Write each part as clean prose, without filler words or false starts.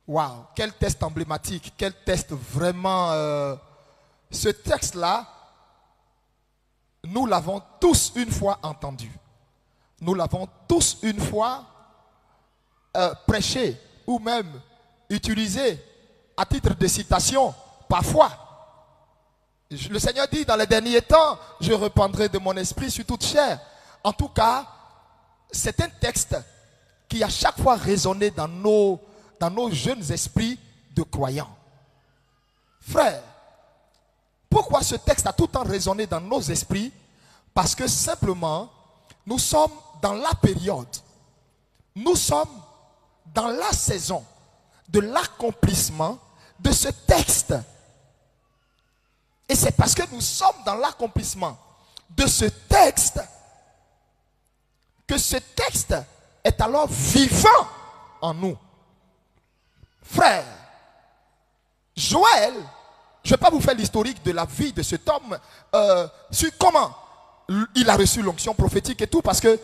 Waouh, quel test emblématique, quel test vraiment... ce texte-là, nous l'avons tous une fois entendu. Nous l'avons tous une fois prêché ou même utilisé à titre de citation, parfois. Le Seigneur dit, dans les derniers temps, je répandrai de mon esprit sur toute chair. En tout cas, c'est un texte qui a chaque fois résonné dans nos jeunes esprits de croyants. Frères, pourquoi ce texte a tout le temps résonné dans nos esprits? Parce que simplement, nous sommes dans la période, nous sommes dans la saison de l'accomplissement de ce texte. Et c'est parce que nous sommes dans l'accomplissement de ce texte que ce texte est alors vivant en nous. Frère, Joël, je ne vais pas vous faire l'historique de la vie de cet homme, sur comment il a reçu l'onction prophétique et tout, parce que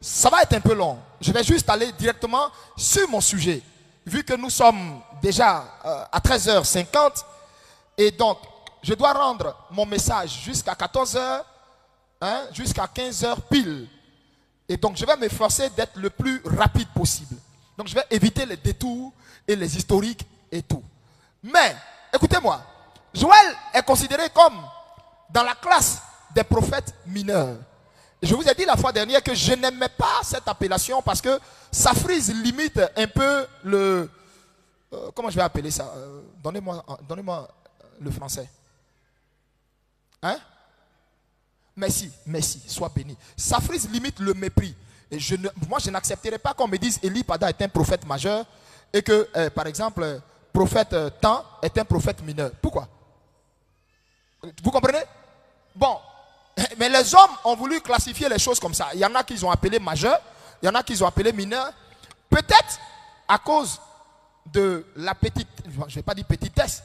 ça va être un peu long. Je vais juste aller directement sur mon sujet, vu que nous sommes déjà à 13h50, et donc je dois rendre mon message jusqu'à 14h, hein, jusqu'à 15h pile. Et donc je vais m'efforcer d'être le plus rapide possible. Donc je vais éviter les détours et les historiques et tout. Mais, écoutez-moi, Joël est considéré comme dans la classe des prophètes mineurs. Je vous ai dit la fois dernière que je n'aimais pas cette appellation parce que ça frise limite un peu le... comment je vais appeler ça? Donnez-moi le français. Hein? Merci, sois béni. Ça frise limite le mépris. Et moi, je n'accepterai pas qu'on me dise Élie Pada est un prophète majeur et que, par exemple, prophète Tan est un prophète mineur. Pourquoi? Vous comprenez? Bon, mais les hommes ont voulu classifier les choses comme ça. Il y en a qui ont appelé majeur, il y en a qui ont appelé mineur. Peut-être à cause de la petite, je ne vais pas dire petitesse,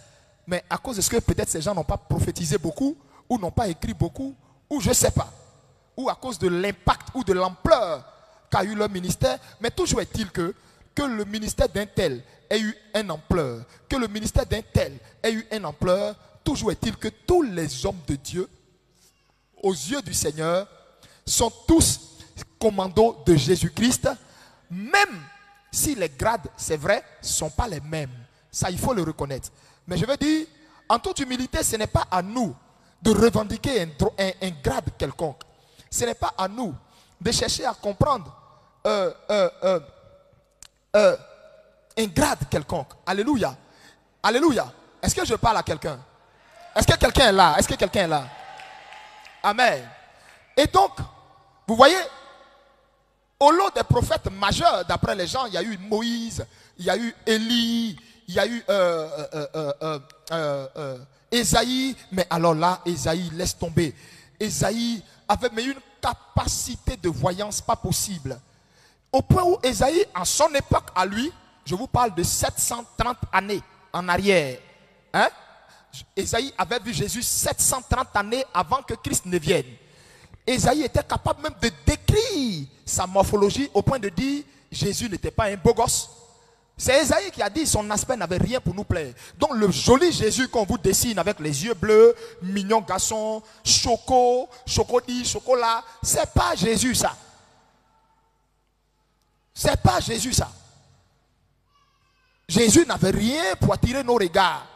mais à cause de ce que peut-être ces gens n'ont pas prophétisé beaucoup, ou n'ont pas écrit beaucoup, ou je ne sais pas, ou à cause de l'impact ou de l'ampleur qu'a eu leur ministère. Mais toujours est-il que le ministère d'un tel ait eu une ampleur, que le ministère d'un tel ait eu une ampleur, toujours est-il que tous les hommes de Dieu, aux yeux du Seigneur, sont tous commandos de Jésus-Christ, même si les grades, c'est vrai, ne sont pas les mêmes. Ça, il faut le reconnaître. Mais je veux dire, en toute humilité, ce n'est pas à nous de revendiquer un grade quelconque. Ce n'est pas à nous de chercher à comprendre un grade quelconque. Alléluia. Alléluia. Est-ce que je parle à quelqu'un? Est-ce que quelqu'un est là? Est-ce que quelqu'un est là? Amen. Et donc, vous voyez, au lot des prophètes majeurs, d'après les gens, il y a eu Moïse, il y a eu Élie, il y a eu Ésaïe. Mais alors là, Ésaïe, laisse tomber. Ésaïe avait une capacité de voyance pas possible. Au point où Ésaïe, en son époque à lui, je vous parle de 730 années en arrière. Hein? Ésaïe avait vu Jésus 730 années avant que Christ ne vienne. Ésaïe était capable même de décrire sa morphologie au point de dire Jésus n'était pas un beau gosse. C'est Ésaïe qui a dit son aspect n'avait rien pour nous plaire. Donc le joli Jésus qu'on vous dessine avec les yeux bleus, mignon garçon, chocolat, c'est pas Jésus ça. C'est pas Jésus ça. Jésus n'avait rien pour attirer nos regards.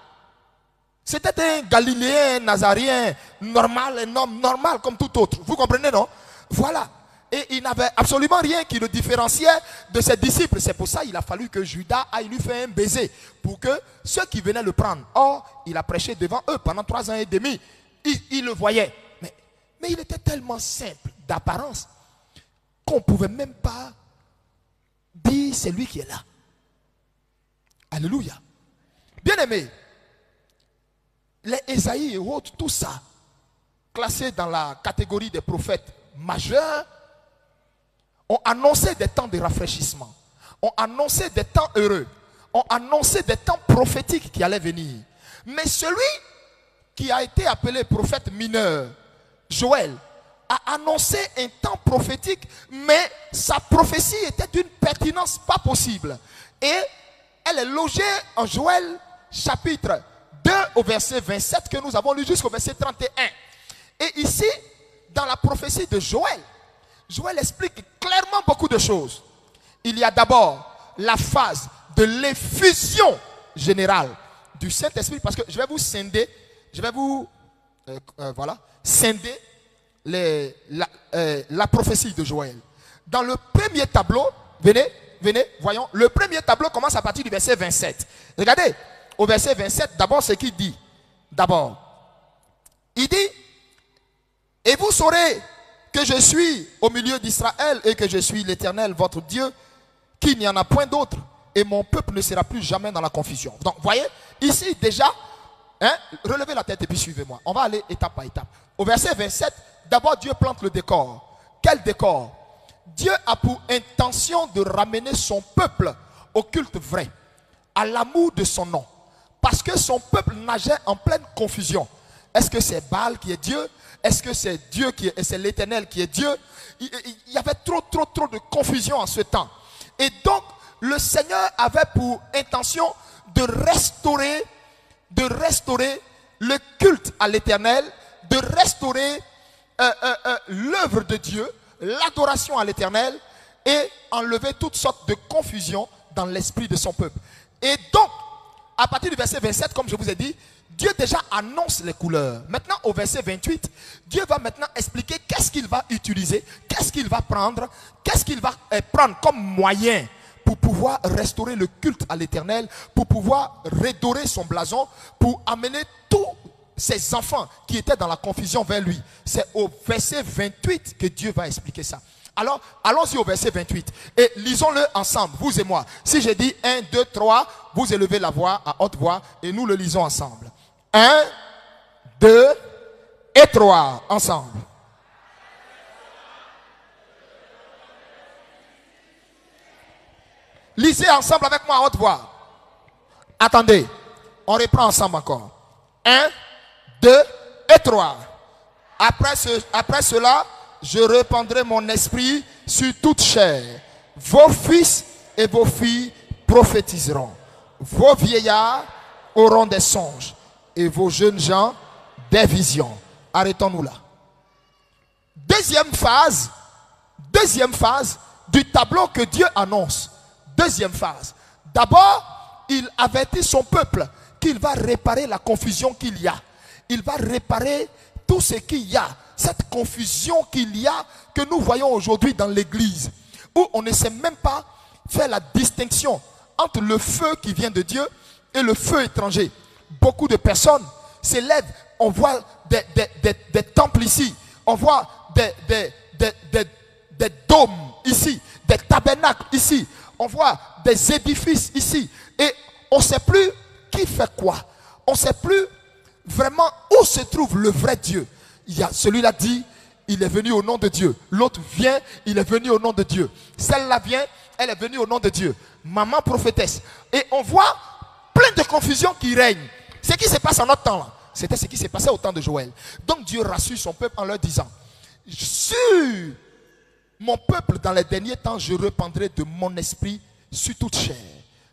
C'était un Galiléen, un Nazaréen, normal, un homme normal comme tout autre. Vous comprenez, non? Voilà. Et il n'avait absolument rien qui le différenciait de ses disciples. C'est pour ça qu'il a fallu que Judas aille lui faire un baiser pour que ceux qui venaient le prendre. Or, il a prêché devant eux pendant 3 ans et demi. Ils le voyaient. Mais il était tellement simple d'apparence qu'on ne pouvait même pas dire c'est lui qui est là. Alléluia. Bien-aimé, les Ésaïe et autres, tout ça, classés dans la catégorie des prophètes majeurs, ont annoncé des temps de rafraîchissement, ont annoncé des temps heureux, ont annoncé des temps prophétiques qui allaient venir. Mais celui qui a été appelé prophète mineur, Joël, a annoncé un temps prophétique, mais sa prophétie était d'une pertinence pas possible. Et elle est logée en Joël chapitre 2 au verset 27 que nous avons lu jusqu'au verset 31. Et ici, dans la prophétie de Joël, Joël explique clairement beaucoup de choses. Il y a d'abord la phase de l'effusion générale du Saint-Esprit, parce que je vais vous scinder, scinder la prophétie de Joël. Dans le premier tableau, venez, voyons, le premier tableau commence à partir du verset 27. Regardez, au verset 27, d'abord ce qu'il dit. D'abord, il dit, et vous saurez que je suis au milieu d'Israël et que je suis l'Éternel, votre Dieu, qu'il n'y en a point d'autre, et mon peuple ne sera plus jamais dans la confusion. Donc, voyez, ici déjà, relevez la tête et puis suivez-moi. On va aller étape par étape. Au verset 27, d'abord Dieu plante le décor. Quel décor? Dieu a pour intention de ramener son peuple au culte vrai, à l'amour de son nom. Parce que son peuple nageait en pleine confusion. Est-ce que c'est Baal qui est Dieu? Est-ce que c'est Dieu qui est, c'est l'Éternel qui est Dieu? Il y avait trop de confusion en ce temps. Et donc, le Seigneur avait pour intention de restaurer le culte à l'Éternel, de restaurer l'œuvre de Dieu, l'adoration à l'Éternel, et enlever toutes sortes de confusion dans l'esprit de son peuple. Et donc, à partir du verset 27, comme je vous ai dit, Dieu déjà annonce les couleurs. Maintenant, au verset 28, Dieu va maintenant expliquer qu'est-ce qu'il va utiliser, qu'est-ce qu'il va prendre, qu'est-ce qu'il va prendre comme moyen pour pouvoir restaurer le culte à l'Éternel, pour pouvoir redorer son blason, pour amener tous ses enfants qui étaient dans la confusion vers lui. C'est au verset 28 que Dieu va expliquer ça. Alors, allons-y au verset 28 et lisons-le ensemble, vous et moi. Si je dis 1, 2, 3, vous élevez la voix à haute voix et nous le lisons ensemble. 1, 2 et 3, ensemble. Lisez ensemble avec moi à haute voix. Attendez, on reprend ensemble encore. 1, 2 et 3. Après cela, je répandrai mon esprit sur toute chair. Vos fils et vos filles prophétiseront. Vos vieillards auront des songes. Et vos jeunes gens des visions. Arrêtons-nous là. Deuxième phase du tableau que Dieu annonce. Deuxième phase. D'abord, il avertit son peuple qu'il va réparer la confusion qu'il y a. Il va réparer tout ce qu'il y a. Cette confusion qu'il y a, que nous voyons aujourd'hui dans l'église, où on ne sait même pas faire la distinction entre le feu qui vient de Dieu et le feu étranger. Beaucoup de personnes s'élèvent, on voit des temples ici, on voit des dômes ici, des tabernacles ici, on voit des édifices ici, et on ne sait plus qui fait quoi, on ne sait plus vraiment où se trouve le vrai Dieu. Il y a celui-là dit, il est venu au nom de Dieu. L'autre vient, il est venu au nom de Dieu. Celle-là vient, elle est venue au nom de Dieu. Maman prophétesse. Et on voit plein de confusion qui règne. Ce qui se passe en notre temps là, c'était ce qui s'est passé au temps de Joël. Donc Dieu rassure son peuple en leur disant, sur mon peuple dans les derniers temps, je répandrai de mon esprit sur toute chair.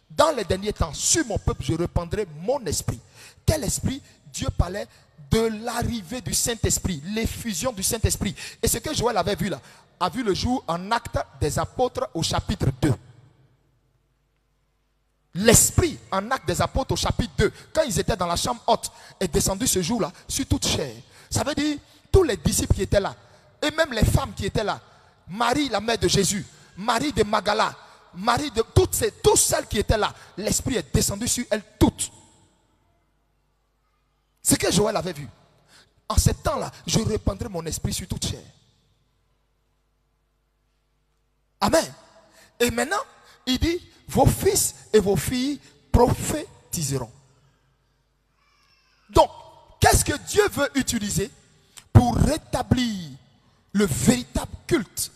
Dans les derniers temps, sur mon peuple, je répandrai mon esprit. Quel esprit? Dieu parlait de l'arrivée du Saint-Esprit, l'effusion du Saint-Esprit. Et ce que Joël avait vu là, a vu le jour en Actes des Apôtres au chapitre 2. L'Esprit en Actes des Apôtres au chapitre 2, quand ils étaient dans la chambre haute, est descendu ce jour-là sur toute chair. Ça veut dire tous les disciples qui étaient là, et même les femmes qui étaient là, Marie la mère de Jésus, Marie de Magdala, Marie de toutes celles qui étaient là, l'Esprit est descendu sur elles toutes. Ce que Joël avait vu. En ce temps-là, je répandrai mon esprit sur toute chair. Amen. Et maintenant, il dit, vos fils et vos filles prophétiseront. Donc, qu'est-ce que Dieu veut utiliser pour rétablir le véritable culte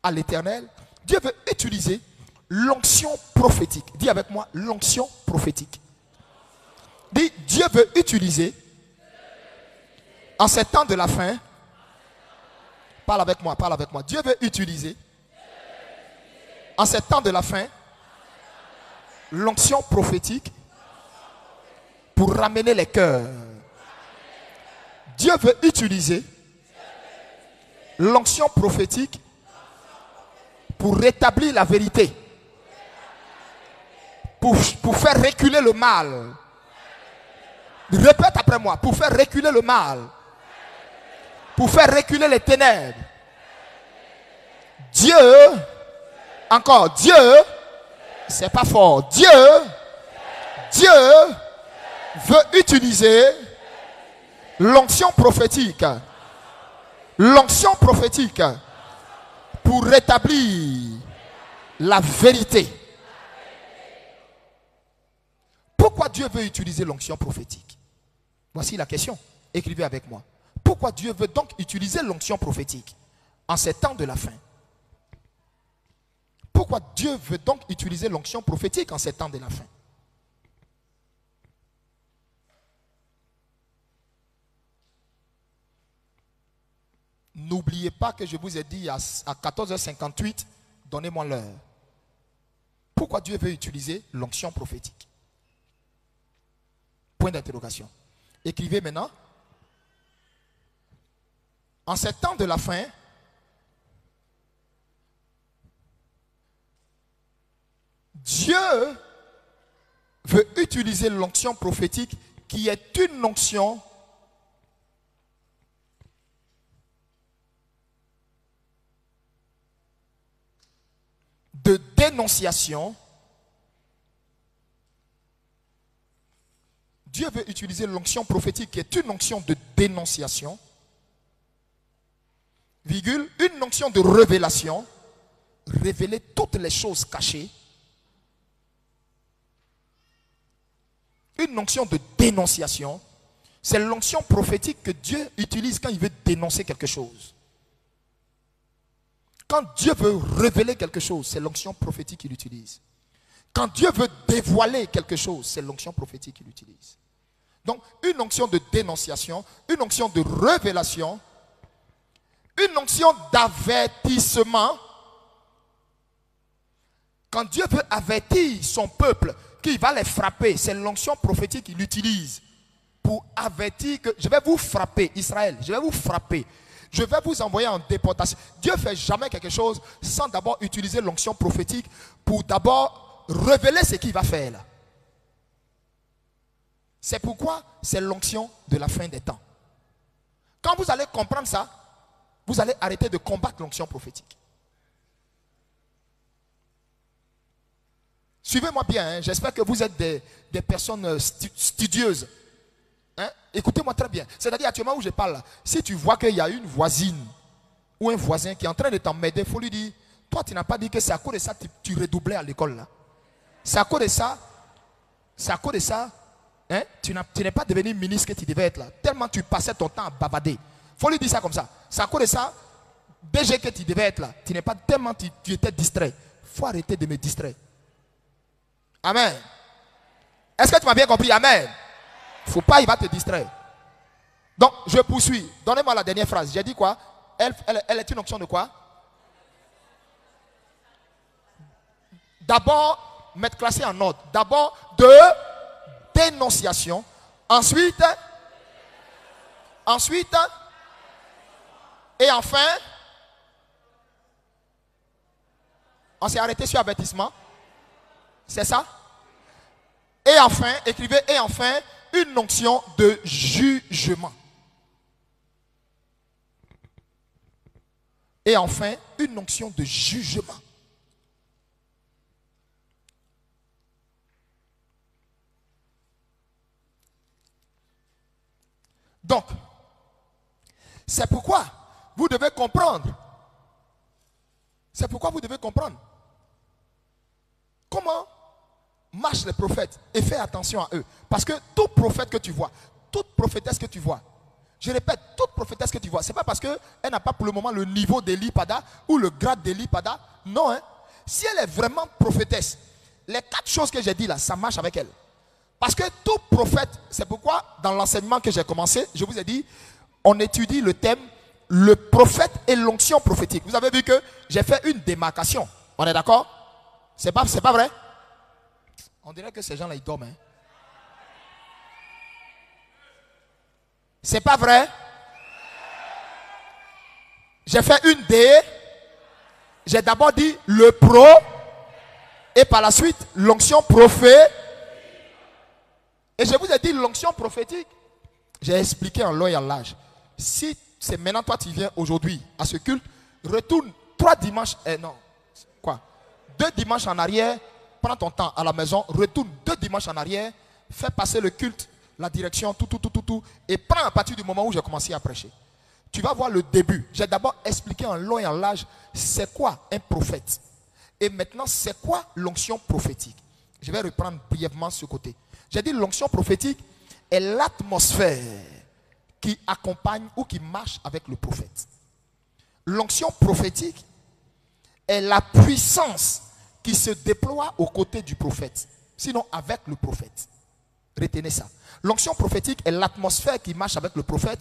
à l'Éternel? Dieu veut utiliser l'onction prophétique. Dis avec moi, l'onction prophétique. Dis, Dieu veut utiliser en ces temps de la fin. Parle avec moi, parle avec moi. Dieu veut utiliser en ces temps de la fin l'onction prophétique pour ramener les cœurs. Dieu veut utiliser l'onction prophétique pour rétablir la vérité, pour faire reculer le mal. Répète après moi, pour faire reculer le mal, pour faire reculer les ténèbres. Dieu, encore, Dieu, c'est pas fort, Dieu veut utiliser l'onction prophétique pour rétablir la vérité. Pourquoi Dieu veut utiliser l'onction prophétique? Voici la question. Écrivez avec moi. Pourquoi Dieu veut donc utiliser l'onction prophétique en ces temps de la fin? Pourquoi Dieu veut donc utiliser l'onction prophétique en ces temps de la fin? N'oubliez pas que je vous ai dit à 14h58, donnez-moi l'heure. Pourquoi Dieu veut utiliser l'onction prophétique? Point d'interrogation. Écrivez maintenant. En ces temps de la fin, Dieu veut utiliser l'onction prophétique qui est une onction de dénonciation. Dieu veut utiliser l'onction prophétique qui est une onction de dénonciation, virgule, une onction de révélation, révéler toutes les choses cachées, une onction de dénonciation. C'est l'onction prophétique que Dieu utilise quand il veut dénoncer quelque chose. Quand Dieu veut révéler quelque chose, c'est l'onction prophétique qu'il utilise. Quand Dieu veut dévoiler quelque chose, c'est l'onction prophétique qu'il utilise. Donc, une onction de dénonciation, une onction de révélation, une onction d'avertissement. Quand Dieu veut avertir son peuple qu'il va les frapper, c'est l'onction prophétique qu'il utilise pour avertir que je vais vous frapper, Israël, je vais vous frapper. Je vais vous envoyer en déportation. Dieu ne fait jamais quelque chose sans d'abord utiliser l'onction prophétique pour d'abord révéler ce qu'il va faire là. C'est pourquoi c'est l'onction de la fin des temps. Quand vous allez comprendre ça, vous allez arrêter de combattre l'onction prophétique. Suivez-moi bien, hein. J'espère que vous êtes des personnes studieuses. Hein? Écoutez-moi très bien. C'est-à-dire actuellement où je parle, là, si tu vois qu'il y a une voisine ou un voisin qui est en train de t'emmerder, il faut lui dire, toi tu n'as pas dit que c'est à cause de ça que tu redoublais à l'école là. C'est à cause de ça, hein? Tu n'es pas devenu ministre que tu devais être là. Tellement tu passais ton temps à bavader. Il faut lui dire ça comme ça. C'est à cause de ça, DG que tu devais être là. Tu n'es pas tellement tu étais distrait. Il faut arrêter de me distraire. Amen. Est-ce que tu m'as bien compris? Amen. Il ne faut pas, il va te distraire. Donc, je poursuis. Donnez-moi la dernière phrase. J'ai dit quoi? Elle est une onction de quoi? D'abord, mettre classé en ordre. D'abord, de dénonciation. Ensuite, et enfin, on s'est arrêté sur avertissement. C'est ça? Et enfin, écrivez, et enfin, une onction de jugement. Et enfin, une onction de jugement. Donc, c'est pourquoi vous devez comprendre. C'est pourquoi vous devez comprendre comment marchent les prophètes et fais attention à eux. Parce que tout prophète que tu vois, toute prophétesse que tu vois, je répète, toute prophétesse que tu vois, ce n'est pas parce qu'elle n'a pas pour le moment le niveau d'Élie Pada ou le grade d'Élie Pada. Non, hein. Si elle est vraiment prophétesse, les 4 choses que j'ai dit là, ça marche avec elle. Parce que tout prophète, c'est pourquoi dans l'enseignement que j'ai commencé, je vous ai dit, on étudie le thème, le prophète et l'onction prophétique. Vous avez vu que j'ai fait une démarcation. On est d'accord? C'est pas vrai? On dirait que ces gens-là, ils dorment. Hein. C'est pas vrai? J'ai fait une D. J'ai d'abord dit le pro. Et par la suite, l'onction prophétique. Et je vous ai dit l'onction prophétique. J'ai expliqué en long et en large. Si c'est maintenant toi tu viens aujourd'hui à ce culte, retourne 3 dimanches, non, quoi, 2 dimanches en arrière, prends ton temps à la maison, retourne 2 dimanches en arrière, fais passer le culte, la direction, tout, et prends à partir du moment où j'ai commencé à prêcher. Tu vas voir le début. J'ai d'abord expliqué en long et en large c'est quoi un prophète. Et maintenant, c'est quoi l'onction prophétique? Je vais reprendre brièvement ce côté. J'ai dit l'onction prophétique est l'atmosphère qui accompagne ou qui marche avec le prophète. L'onction prophétique est la puissance qui se déploie aux côtés du prophète. Sinon, avec le prophète. Retenez ça. L'onction prophétique est l'atmosphère qui marche avec le prophète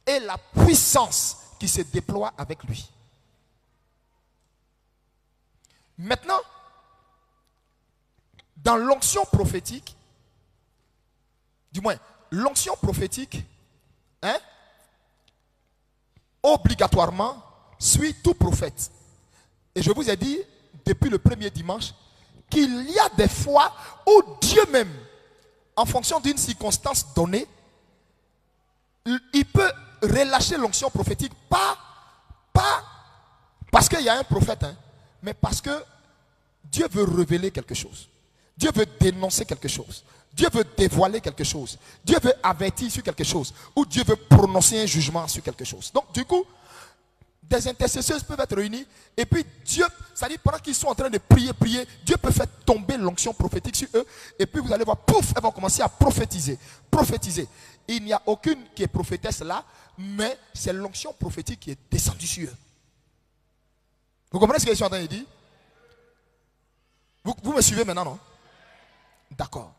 et la puissance qui se déploie avec lui. Maintenant, dans l'onction prophétique, du moins, l'onction prophétique, obligatoirement, suit tout prophète. Et je vous ai dit, depuis le premier dimanche, qu'il y a des fois où Dieu même, en fonction d'une circonstance donnée, il peut relâcher l'onction prophétique, pas parce qu'il y a un prophète, mais parce que Dieu veut révéler quelque chose. Dieu veut dénoncer quelque chose. Dieu veut dévoiler quelque chose. Dieu veut avertir sur quelque chose. Ou Dieu veut prononcer un jugement sur quelque chose. Donc du coup, des intercesseurs peuvent être réunis. Et puis Dieu, c'est-à-dire pendant qu'ils sont en train de prier, Dieu peut faire tomber l'onction prophétique sur eux. Et puis vous allez voir, pouf, elles vont commencer à prophétiser. Prophétiser. Il n'y a aucune qui est prophétesse là, mais c'est l'onction prophétique qui est descendue sur eux. Vous comprenez ce que je suis en train de dire? Vous me suivez maintenant, non? D'accord.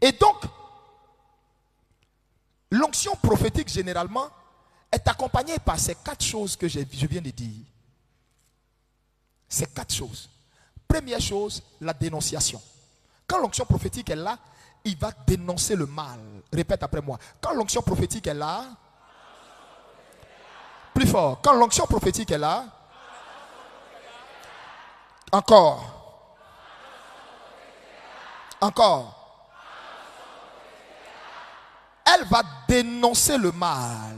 Et donc, l'onction prophétique généralement est accompagnée par ces 4 choses que je viens de dire. Ces 4 choses. Première chose, la dénonciation. Quand l'onction prophétique est là, il va dénoncer le mal. Répète après moi. Quand l'onction prophétique est là, plus fort. Quand l'onction prophétique est là, encore. Encore. Elle va dénoncer le mal.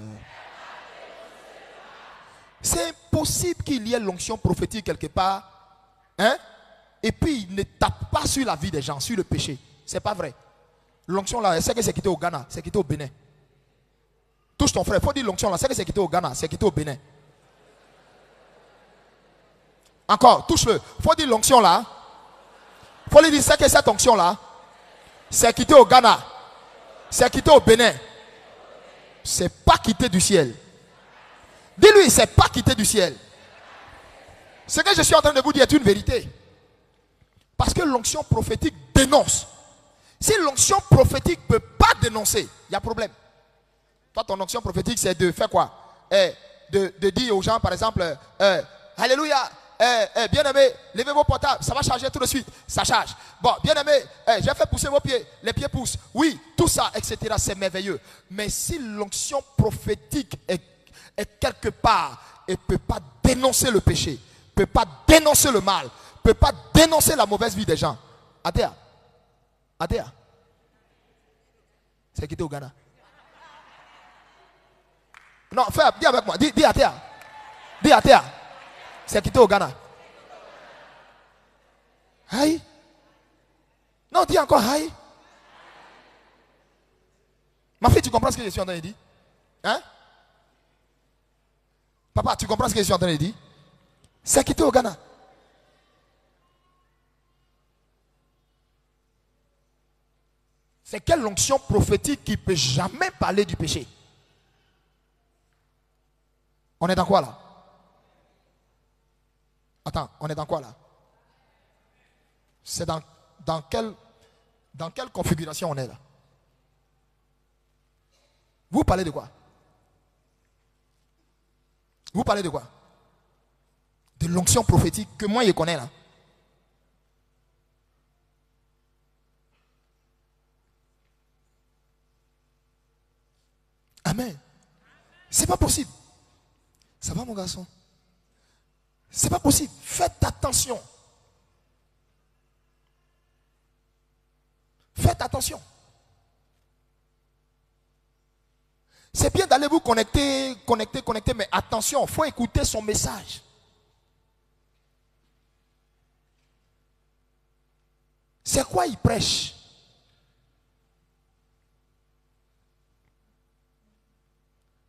C'est impossible qu'il y ait l'onction prophétique quelque part, et puis il ne tape pas sur la vie des gens, sur le péché. C'est pas vrai. L'onction là, c'est que c'est quitté au Ghana, c'est quitté au Bénin. Touche ton frère, il faut dire l'onction là, c'est que c'est quitté au Ghana, c'est quitté au Bénin. Encore, touche-le. Il faut dire l'onction là. Il faut lui dire, c'est que cette onction là, c'est quitté au Ghana, c'est quitté au Bénin. C'est pas quitté du ciel. Dis-lui, c'est pas quitté du ciel. Ce que je suis en train de vous dire est une vérité. Parce que l'onction prophétique dénonce. Si l'onction prophétique ne peut pas dénoncer, il y a problème. Toi, ton onction prophétique, c'est de faire quoi? De dire aux gens, par exemple, Alléluia, bien-aimé, levez vos portables, ça va charger tout de suite, ça charge. Bon, bien-aimé, j'ai fait pousser vos pieds, les pieds poussent. Oui, tout ça, etc., c'est merveilleux. Mais si l'onction prophétique est quelque part et ne peut pas dénoncer le péché, ne peut pas dénoncer le mal, ne peut pas dénoncer la mauvaise vie des gens, Adéa, c'est quitté au Ghana. Non, fais, dis avec moi, dis Adéa. Dis Adéa. C'est quitté au Ghana. Aïe. Non, dis encore aïe. Ma fille, tu comprends ce que je suis en train de dire? Hein? Papa, tu comprends ce que je suis en train de dire? C'est quitté au Ghana. C'est quelle onction prophétique qui ne peut jamais parler du péché? On est dans quoi là? Attends, on est dans quoi là? C'est dans quelle configuration on est là? Vous parlez de quoi? Vous parlez de quoi? De l'onction prophétique que moi je connais là. Amen. C'est pas possible. Ça va mon garçon? C'est pas possible. Faites attention. Faites attention. C'est bien d'aller vous connecter, mais attention, il faut écouter son message. C'est quoi il prêche?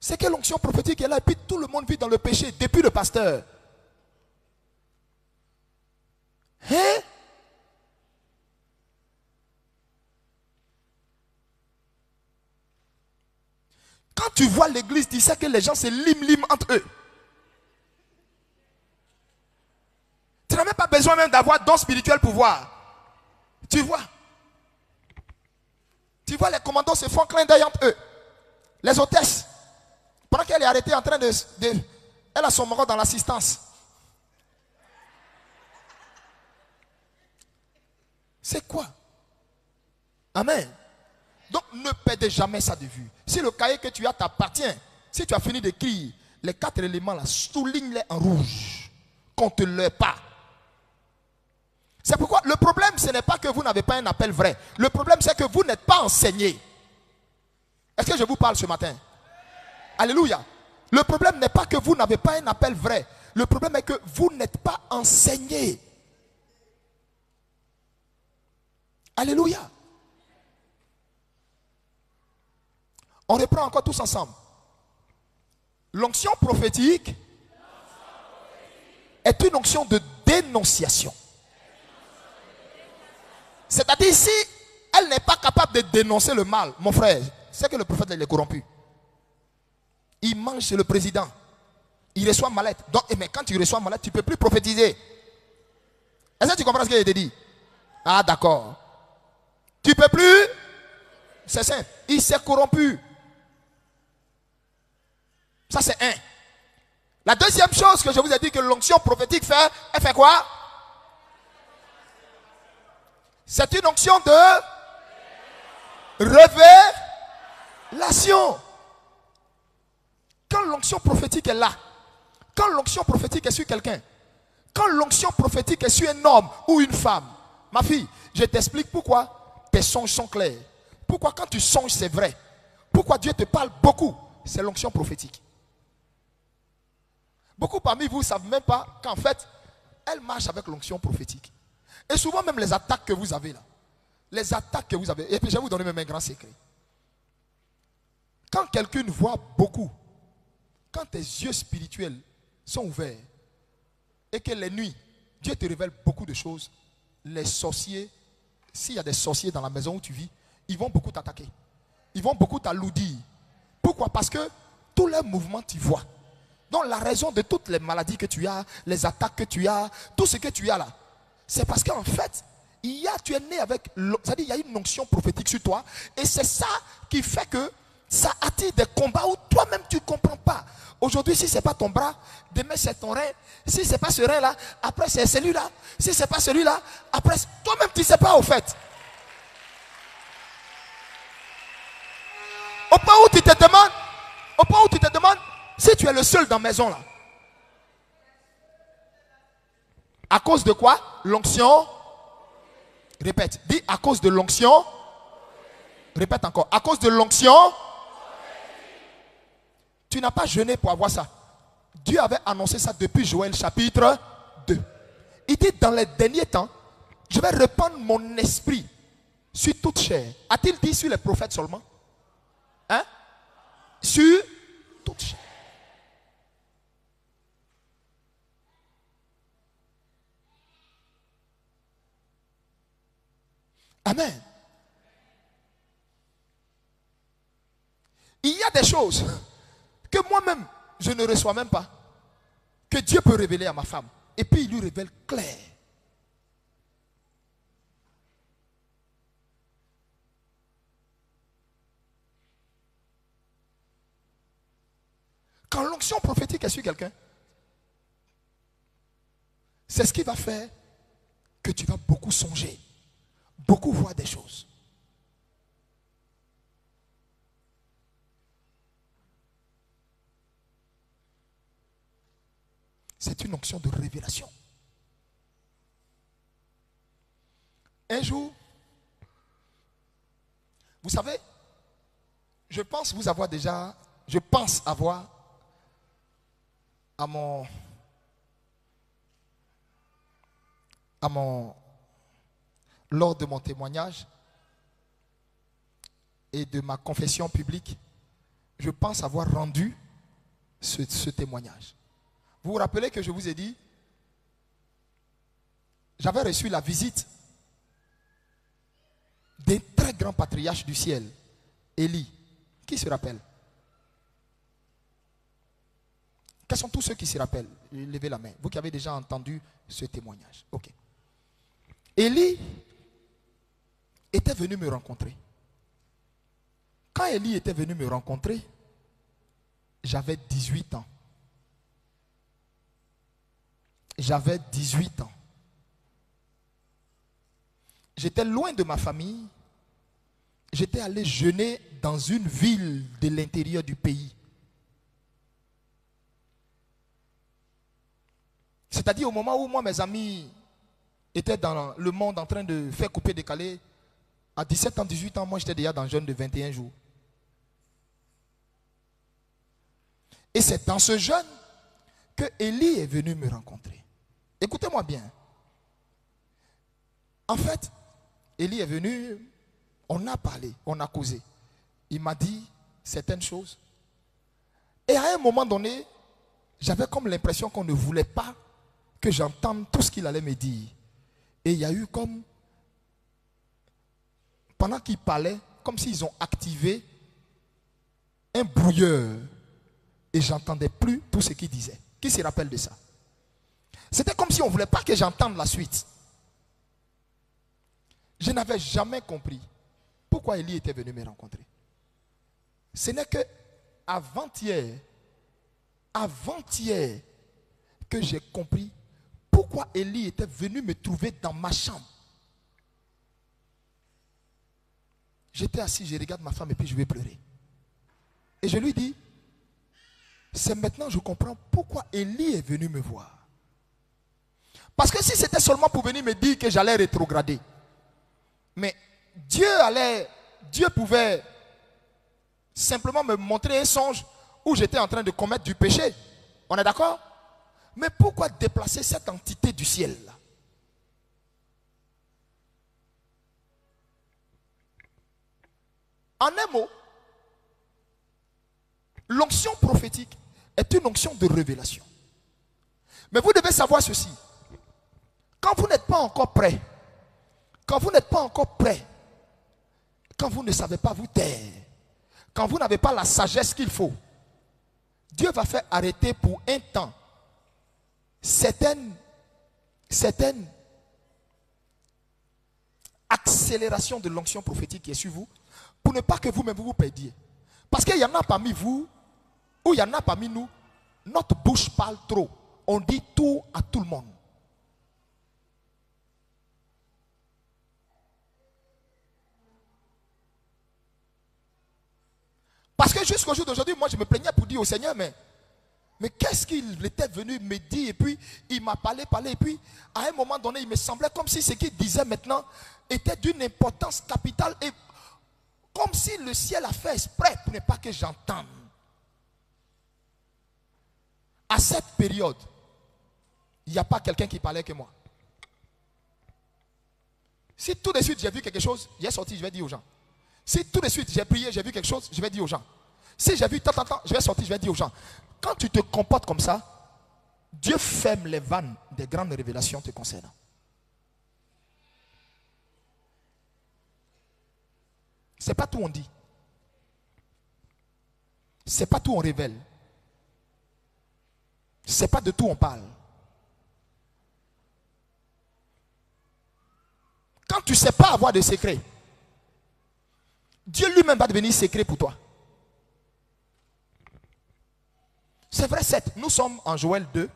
C'est que l'onction prophétique est là et puis tout le monde vit dans le péché depuis le pasteur. Hein? Quand tu vois l'église, tu sais que les gens se liment entre eux. Tu n'as même pas besoin même d'avoir don spirituel pour voir. Tu vois les commandos se font clin d'œil entre eux. Les hôtesses. Pendant qu'elle est arrêtée en train de elle a son mari dans l'assistance. C'est quoi? Amen. Donc ne perdez jamais ça de vue. Si le cahier que tu as t'appartient, si tu as fini d'écrire, les 4 éléments là, souligne-les en rouge. Qu'on ne te leurre pas. C'est pourquoi le problème, ce n'est pas que vous n'avez pas un appel vrai. Le problème, c'est que vous n'êtes pas enseigné. Est-ce que je vous parle ce matin? Alléluia. Le problème n'est pas que vous n'avez pas un appel vrai. Le problème est que vous n'êtes pas enseigné. Alléluia. On reprend encore tous ensemble. L'onction prophétique est une onction de dénonciation. C'est-à-dire si elle n'est pas capable de dénoncer le mal, mon frère, c'est que le prophète est corrompu. Il mange chez le président. Il reçoit mallette. Donc, mais quand tu reçois mallette, tu ne peux plus prophétiser. Est-ce que tu comprends ce que je te dis? Ah d'accord. Tu ne peux plus. C'est simple. Il s'est corrompu. Ça c'est un. La deuxième chose que je vous ai dit que l'onction prophétique fait, elle fait quoi? C'est une onction de révélation. Quand l'onction prophétique est là, quand l'onction prophétique est sur quelqu'un, quand l'onction prophétique est sur un homme ou une femme, ma fille, je t'explique pourquoi tes songes sont clairs. Pourquoi quand tu songes c'est vrai. Pourquoi Dieu te parle beaucoup. C'est l'onction prophétique. Beaucoup parmi vous ne savent même pas qu'en fait, elle marche avec l'onction prophétique. Et souvent même les attaques que vous avez là. Les attaques que vous avez. Et puis je vais vous donner même un grand secret. Quand quelqu'un voit beaucoup, quand tes yeux spirituels sont ouverts et que les nuits, Dieu te révèle beaucoup de choses, les sorciers, s'il y a des sorciers dans la maison où tu vis, ils vont beaucoup t'attaquer. Ils vont beaucoup t'alloudir. Pourquoi? Parce que tous leurs mouvements, tu vois. Donc la raison de toutes les maladies que tu as, les attaques que tu as, tout ce que tu as là, c'est parce qu'en fait, tu es né avec, c'est-à-dire il y a une onction prophétique sur toi, et c'est ça qui fait que ça attire des combats où toi-même tu ne comprends pas. Aujourd'hui, si ce n'est pas ton bras, demain c'est ton rein. Si ce n'est pas ce rein-là, après c'est celui-là. Si ce n'est pas celui-là, après toi-même tu ne sais pas au fait. Au point où tu te demandes, si tu es le seul dans la maison là. À cause de quoi? L'onction. Répète. Dis à cause de l'onction. Répète encore. À cause de l'onction. Tu n'as pas jeûné pour avoir ça. Dieu avait annoncé ça depuis Joël chapitre 2. Il dit dans les derniers temps, je vais répandre mon esprit sur toute chair. A-t-il dit sur les prophètes seulement? Hein? Sur toute chair. Amen. Il y a des choses que moi-même, je ne reçois même pas, que Dieu peut révéler à ma femme. Et puis il lui révèle clair. Quand l'onction prophétique est sur quelqu'un, c'est ce qui va faire que tu vas beaucoup songer, beaucoup voir des choses. C'est une onction de révélation. Un jour, vous savez, je pense avoir lors de mon témoignage et de ma confession publique, je pense avoir rendu ce témoignage. Vous vous rappelez que je vous ai dit, j'avais reçu la visite d'un très grand patriarche du ciel, Élie. Qui se rappelle? Quels sont tous ceux qui se rappellent? Levez la main. Vous qui avez déjà entendu ce témoignage. Ok. Élie était venu me rencontrer. Quand Élie était venu me rencontrer, j'avais 18 ans. J'avais 18 ans. J'étais loin de ma famille. J'étais allé jeûner dans une ville de l'intérieur du pays. C'est-à-dire au moment où moi, mes amis étaient dans le monde en train de faire couper, décaler, à 17 ans, 18 ans, moi j'étais déjà dans le jeûne de 21 jours. Et c'est dans ce jeûne que Élie est venu me rencontrer. Écoutez-moi bien. En fait, Élie est venu, on a parlé, on a causé. Il m'a dit certaines choses. Et à un moment donné, j'avais comme l'impression qu'on ne voulait pas que j'entende tout ce qu'il allait me dire. Et il y a eu comme, pendant qu'il parlait, comme s'ils ont activé un brouilleur. Et j'entendais plus tout ce qu'il disait. Qui se rappelle de ça? C'était comme si on ne voulait pas que j'entende la suite. Je n'avais jamais compris pourquoi Élie était venu me rencontrer. Ce n'est que avant-hier que j'ai compris pourquoi Élie était venu me trouver dans ma chambre. J'étais assis, je regarde ma femme et puis je vais pleurer. Et je lui dis, c'est maintenant que je comprends pourquoi Élie est venu me voir. Parce que si c'était seulement pour venir me dire que j'allais rétrograder, mais Dieu pouvait simplement me montrer un songe où j'étais en train de commettre du péché. On est d'accord? Mais pourquoi déplacer cette entité du ciel là? En un mot, l'onction prophétique est une onction de révélation. Mais vous devez savoir ceci. Quand vous n'êtes pas encore prêt, quand vous ne savez pas vous taire, quand vous n'avez pas la sagesse qu'il faut, Dieu va faire arrêter pour un temps certaines accélérations de l'onction prophétique qui est sur vous, pour ne pas que vous-même vous perdiez. Parce qu'il y en a parmi vous, ou il y en a parmi nous, notre bouche parle trop. On dit tout à tout le monde. Parce que jusqu'au jour d'aujourd'hui, moi je me plaignais pour dire au Seigneur, mais qu'est-ce qu'il était venu me dire? Et puis il m'a parlé, et puis à un moment donné, il me semblait comme si ce qu'il disait maintenant était d'une importance capitale, et comme si le ciel a fait exprès pour ne pas que j'entende. À cette période, il n'y a pas quelqu'un qui parlait que moi. Si tout de suite j'ai vu quelque chose, j'ai sorti, je vais dire aux gens. Si tout de suite j'ai prié, j'ai vu quelque chose, je vais dire aux gens. Si j'ai vu tant, je vais sortir, je vais dire aux gens. Quand tu te comportes comme ça, Dieu ferme les vannes des grandes révélations te concernant. C'est pas tout on dit. C'est pas tout on révèle. C'est pas de tout on parle. Quand tu ne sais pas avoir de secret, Dieu lui-même va devenir secret pour toi. C'est vrai, 7. Nous sommes en Joël 2,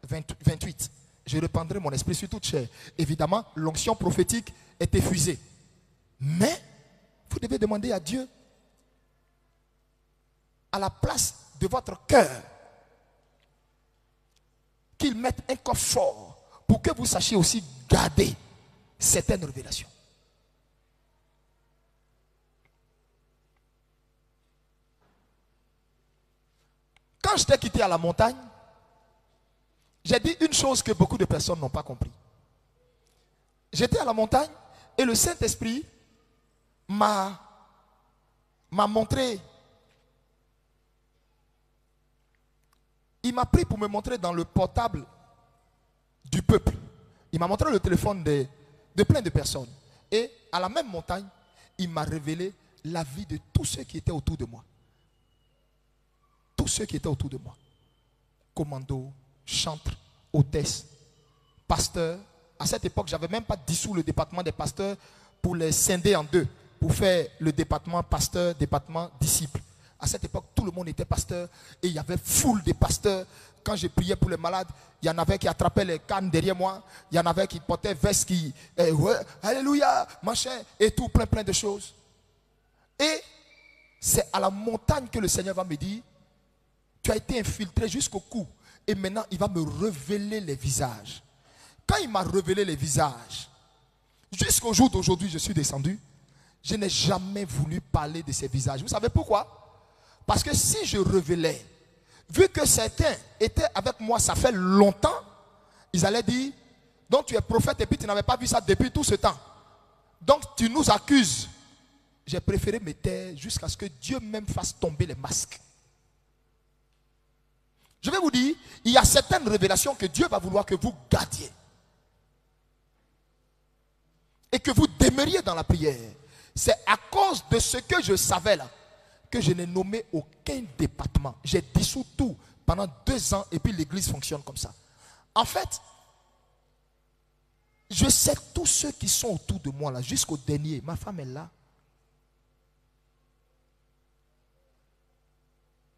28. Je répandrai mon esprit sur toute chair. Évidemment, l'onction prophétique est effusée. Mais, vous devez demander à Dieu, à la place de votre cœur, qu'il qu'il mette un coffre fort pour que vous sachiez aussi garder certaines révélations. Quand je t'ai quitté à la montagne, j'ai dit une chose que beaucoup de personnes n'ont pas compris. J'étais à la montagne et le Saint-Esprit m'a montré. Il m'a pris pour me montrer dans le portable du peuple. Il m'a montré le téléphone de plein de personnes. Et à la même montagne, il m'a révélé la vie de tous ceux qui étaient autour de moi. Tous ceux qui étaient autour de moi. Commando, chantre, hôtesse, pasteur. À cette époque, je n'avais même pas dissous le département des pasteurs pour les scinder en deux, pour faire le département pasteur, département disciple. À cette époque, tout le monde était pasteur et il y avait foule de pasteurs. Quand je priais pour les malades, il y en avait qui attrapaient les cannes derrière moi. Il y en avait qui portaient veste, qui, ouais, alléluia, machin, et tout, plein de choses. Et c'est à la montagne que le Seigneur va me dire, tu as été infiltré jusqu'au cou. Et maintenant, il va me révéler les visages. Quand il m'a révélé les visages, jusqu'au jour d'aujourd'hui, je suis descendu. Je n'ai jamais voulu parler de ces visages. Vous savez pourquoi? Parce que si je révélais, vu que certains étaient avec moi, ça fait longtemps, ils allaient dire, donc tu es prophète et puis tu n'avais pas vu ça depuis tout ce temps. Donc tu nous accuses. J'ai préféré me taire jusqu'à ce que Dieu même fasse tomber les masques. Je vais vous dire, il y a certaines révélations que Dieu va vouloir que vous gardiez. Et que vous demeuriez dans la prière. C'est à cause de ce que je savais là, que je n'ai nommé aucun département. J'ai dissous tout pendant 2 ans et puis l'église fonctionne comme ça. En fait, je sais tous ceux qui sont autour de moi là, jusqu'au dernier. Ma femme est là.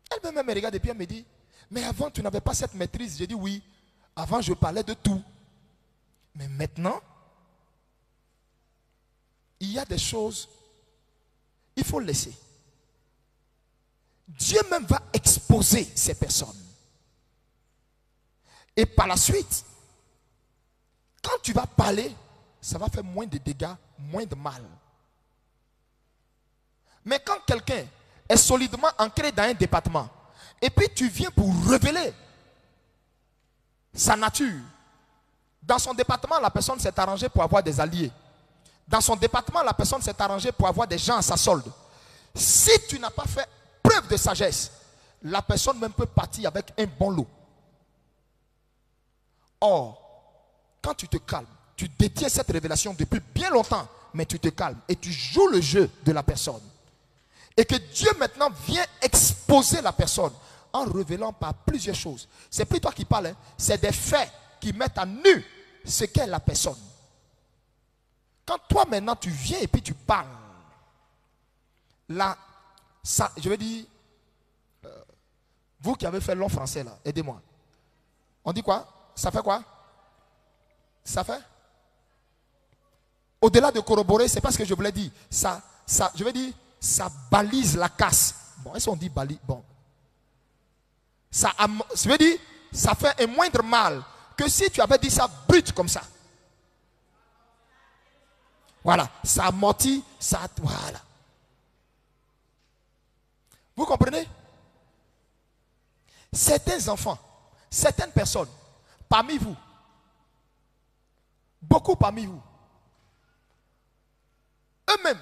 Elle même me regarde et puis elle me dit, mais avant tu n'avais pas cette maîtrise. J'ai dit oui, avant je parlais de tout. Mais maintenant, il y a des choses, il faut laisser. Dieu même va exposer ces personnes. Et par la suite, quand tu vas parler, ça va faire moins de dégâts, moins de mal. Mais quand quelqu'un est solidement ancré dans un département, et puis tu viens pour révéler sa nature, dans son département, la personne s'est arrangée pour avoir des alliés. Dans son département, la personne s'est arrangée pour avoir des gens à sa solde. Si tu n'as pas fait preuve de sagesse, la personne même peut partir avec un bon lot. Or, quand tu te calmes, tu détiens cette révélation depuis bien longtemps, mais tu te calmes et tu joues le jeu de la personne. Et que Dieu maintenant vient exposer la personne en révélant par plusieurs choses. C'est plus toi qui parles, hein. C'est des faits qui mettent à nu ce qu'est la personne. Quand toi maintenant tu viens et puis tu parles, là, ça, je vais dire, vous qui avez fait long français là, aidez-moi. On dit quoi? Ça fait quoi? Ça fait? Au-delà de corroborer, c'est pas ce que je voulais dire. Ça, je vais dire, ça balise la casse. Bon, est-ce qu'on dit balise? Bon. Ça, je veux dire, ça fait un moindre mal que si tu avais dit ça brut comme ça. Voilà, ça amortit, ça, voilà. Vous comprenez? Certains enfants, certaines personnes, parmi vous, beaucoup parmi vous, eux-mêmes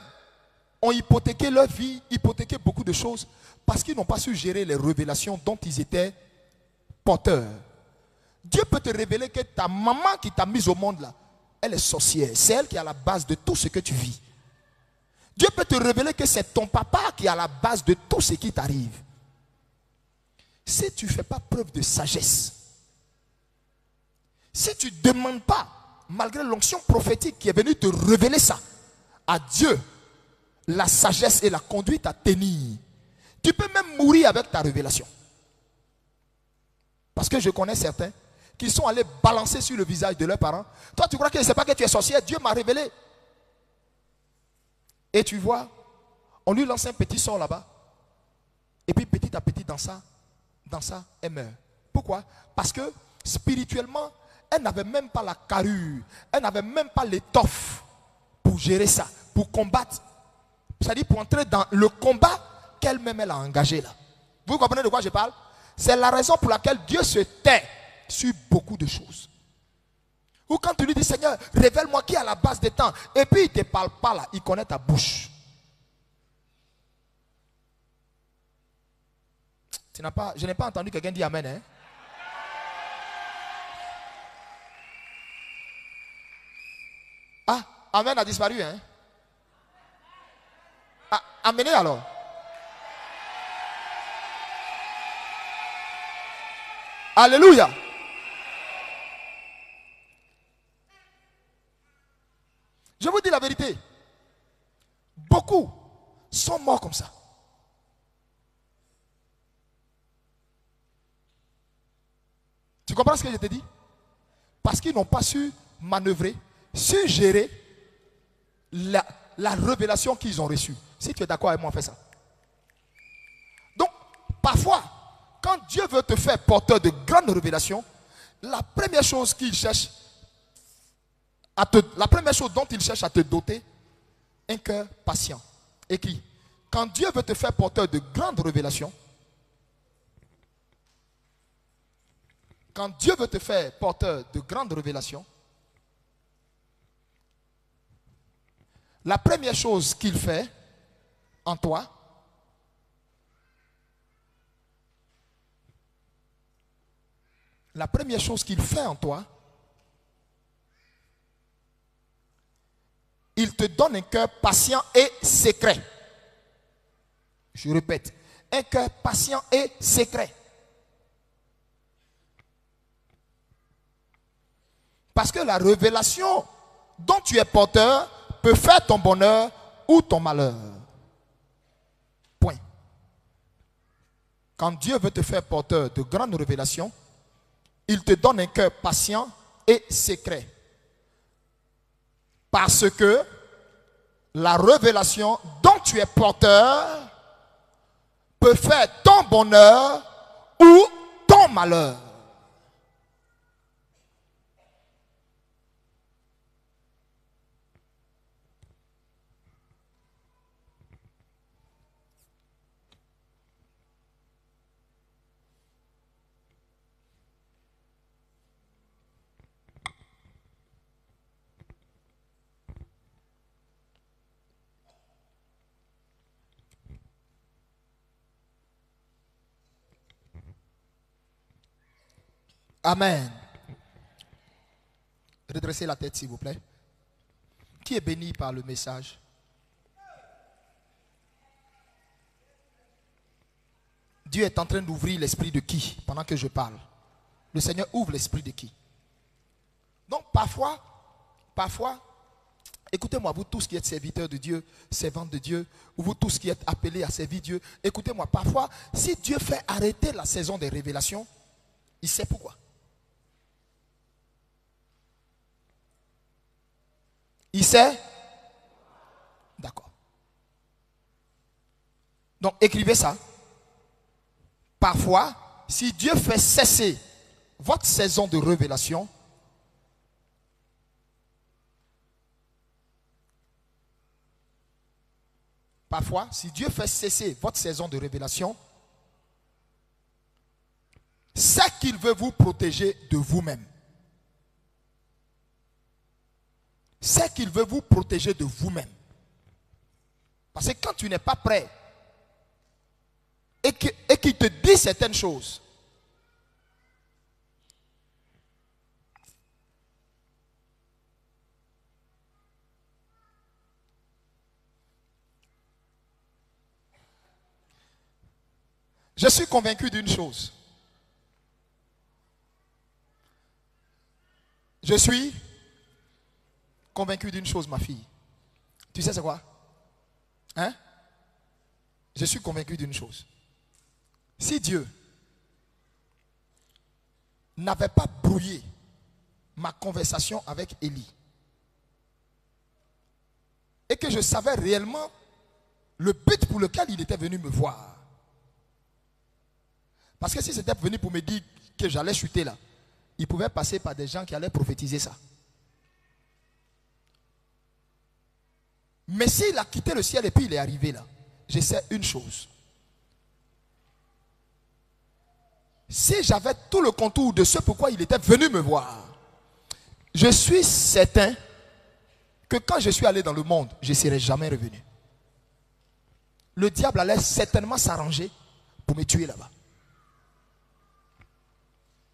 ont hypothéqué leur vie, hypothéqué beaucoup de choses parce qu'ils n'ont pas su gérer les révélations dont ils étaient porteurs. Dieu peut te révéler que ta maman qui t'a mise au monde là, elle est sorcière. C'est elle qui est à la base de tout ce que tu vis. Dieu peut te révéler que c'est ton papa qui est à la base de tout ce qui t'arrive. Si tu ne fais pas preuve de sagesse, si tu ne demandes pas, malgré l'onction prophétique qui est venue te révéler ça, à Dieu, la sagesse et la conduite à tenir, tu peux même mourir avec ta révélation. Parce que je connais certains qui sont allés balancer sur le visage de leurs parents. Toi, tu crois que je ne sais pas que tu es sorcière? Dieu m'a révélé. Et tu vois, on lui lance un petit sort là-bas. Et puis petit à petit, dans ça, elle meurt. Pourquoi? Parce que spirituellement, elle n'avait même pas la carrure, elle n'avait même pas l'étoffe pour gérer ça, pour combattre. C'est-à-dire pour entrer dans le combat qu'elle-même elle a engagé là. Vous comprenez de quoi je parle? C'est la raison pour laquelle Dieu se tait sur beaucoup de choses. Ou quand tu lui dis, Seigneur, révèle-moi qui est à la base des temps. Et puis il ne te parle pas là, il connaît ta bouche. Je n'ai pas entendu quelqu'un dire Amen. Hein? Ah, Amen a disparu. Hein? Ah, amenez alors. Alléluia. Je vous dis la vérité. Beaucoup sont morts comme ça. Tu comprends ce que je te dis? Parce qu'ils n'ont pas su manœuvrer, su gérer la révélation qu'ils ont reçue. Si tu es d'accord avec moi, fais ça. Donc, parfois, quand Dieu veut te faire porteur de grandes révélations, la première chose qu'il cherche la première chose dont il cherche à te doter, un cœur patient. Écrit. Quand Dieu veut te faire porteur de grandes révélations, quand Dieu veut te faire porteur de grandes révélations, la première chose qu'il fait en toi, il te donne un cœur patient et secret. Je répète, un cœur patient et secret. Parce que la révélation dont tu es porteur peut faire ton bonheur ou ton malheur. Point. Quand Dieu veut te faire porteur de grandes révélations, il te donne un cœur patient et secret. Parce que la révélation dont tu es porteur peut faire ton bonheur ou ton malheur. Amen. Redressez la tête s'il vous plaît. Qui est béni par le message? Dieu est en train d'ouvrir l'esprit de qui pendant que je parle? Le Seigneur ouvre l'esprit de qui? Donc parfois, écoutez-moi, vous tous qui êtes serviteurs de Dieu, servantes de Dieu, ou vous tous qui êtes appelés à servir Dieu, écoutez-moi, parfois, si Dieu fait arrêter la saison des révélations, il sait pourquoi. Il sait? D'accord. Donc écrivez ça. Parfois, si Dieu fait cesser votre saison de révélation, c'est qu'il veut vous protéger de vous-même. C'est qu'il veut vous protéger de vous-même. Parce que quand tu n'es pas prêt et qu'il te dit certaines choses, je suis convaincu d'une chose. Je suis convaincu d'une chose, ma fille. Tu sais c'est quoi? Hein? Je suis convaincu d'une chose. Si Dieu n'avait pas brouillé ma conversation avec Élie et que je savais réellement le but pour lequel il était venu me voir. Parce que si c'était venu pour me dire que j'allais chuter là, il pouvait passer par des gens qui allaient prophétiser ça. Mais s'il a quitté le ciel et puis il est arrivé là, je sais une chose. Si j'avais tout le contour de ce pourquoi il était venu me voir, je suis certain que quand je suis allé dans le monde, je ne serais jamais revenu. Le diable allait certainement s'arranger pour me tuer là-bas.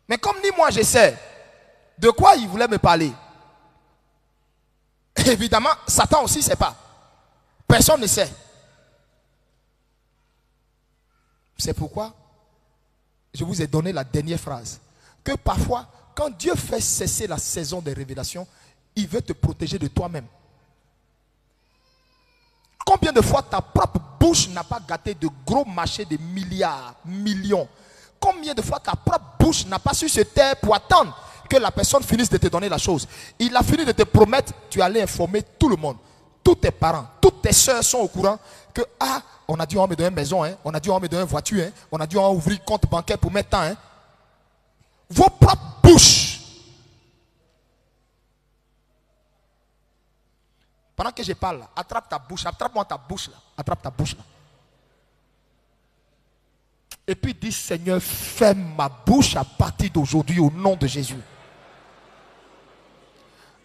Mais comme ni moi je sais de quoi il voulait me parler, évidemment, Satan aussi ne sait pas. Personne ne sait. C'est pourquoi je vous ai donné la dernière phrase. Que parfois, quand Dieu fait cesser la saison des révélations, il veut te protéger de toi-même. Combien de fois ta propre bouche n'a pas gâté de gros marchés de milliards, millions? Combien de fois ta propre bouche n'a pas su se taire pour attendre que la personne finisse de te donner la chose? Il a fini de te promettre, tu allais informer tout le monde. Tous tes parents, toutes tes soeurs sont au courant que on a dû en me donner une maison, hein, on a dû en me donner une voiture, hein, on a dû en ouvrir un compte bancaire pour mettre temps. Hein. Vos propres bouches. Pendant que je parle, là, attrape ta bouche, attrape-moi ta bouche là, attrape ta bouche là. Et puis dis, Seigneur, ferme ma bouche à partir d'aujourd'hui au nom de Jésus.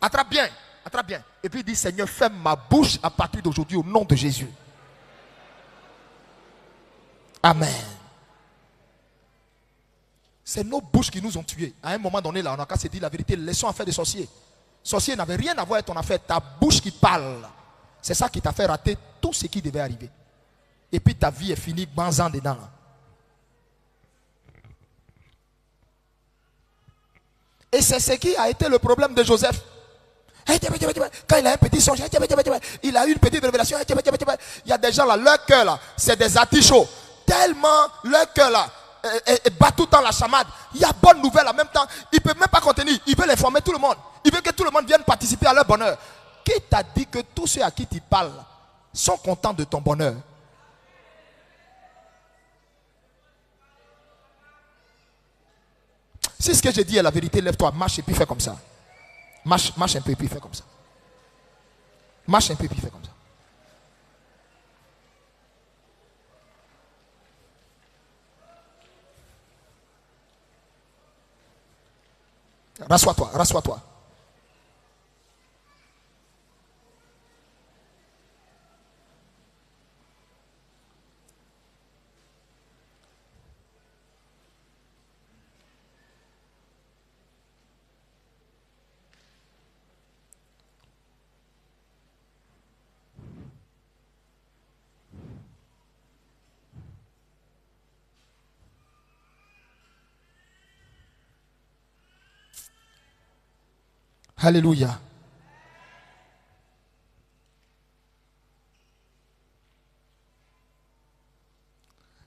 Attrape bien, attrape bien. Et puis dis, Seigneur, ferme ma bouche à partir d'aujourd'hui au nom de Jésus. Amen. C'est nos bouches qui nous ont tués. À un moment donné, là, on a qu'à se dire la vérité. Laissons affaire de sorcier. Sorcier n'avait rien à voir avec ton affaire. Ta bouche qui parle. C'est ça qui t'a fait rater tout ce qui devait arriver. Et puis ta vie est finie, banzant dedans. Là. Et c'est ce qui a été le problème de Joseph. Quand il a un petit songe, il a eu une petite révélation. Il y a des gens là, leur cœur là, c'est des artichauts. Tellement leur cœur là bat tout le temps la chamade. Il y a bonne nouvelle en même temps. Il ne peut même pas contenir. Il veut informer tout le monde. Il veut que tout le monde vienne participer à leur bonheur. Qui t'a dit que tous ceux à qui tu parles sont contents de ton bonheur? Si ce que je dis est la vérité, lève-toi, marche et puis fais comme ça. Marche un peu et puis fais comme ça. Marche un peu et puis fais comme ça. Rassois-toi, rassois-toi. Alléluia.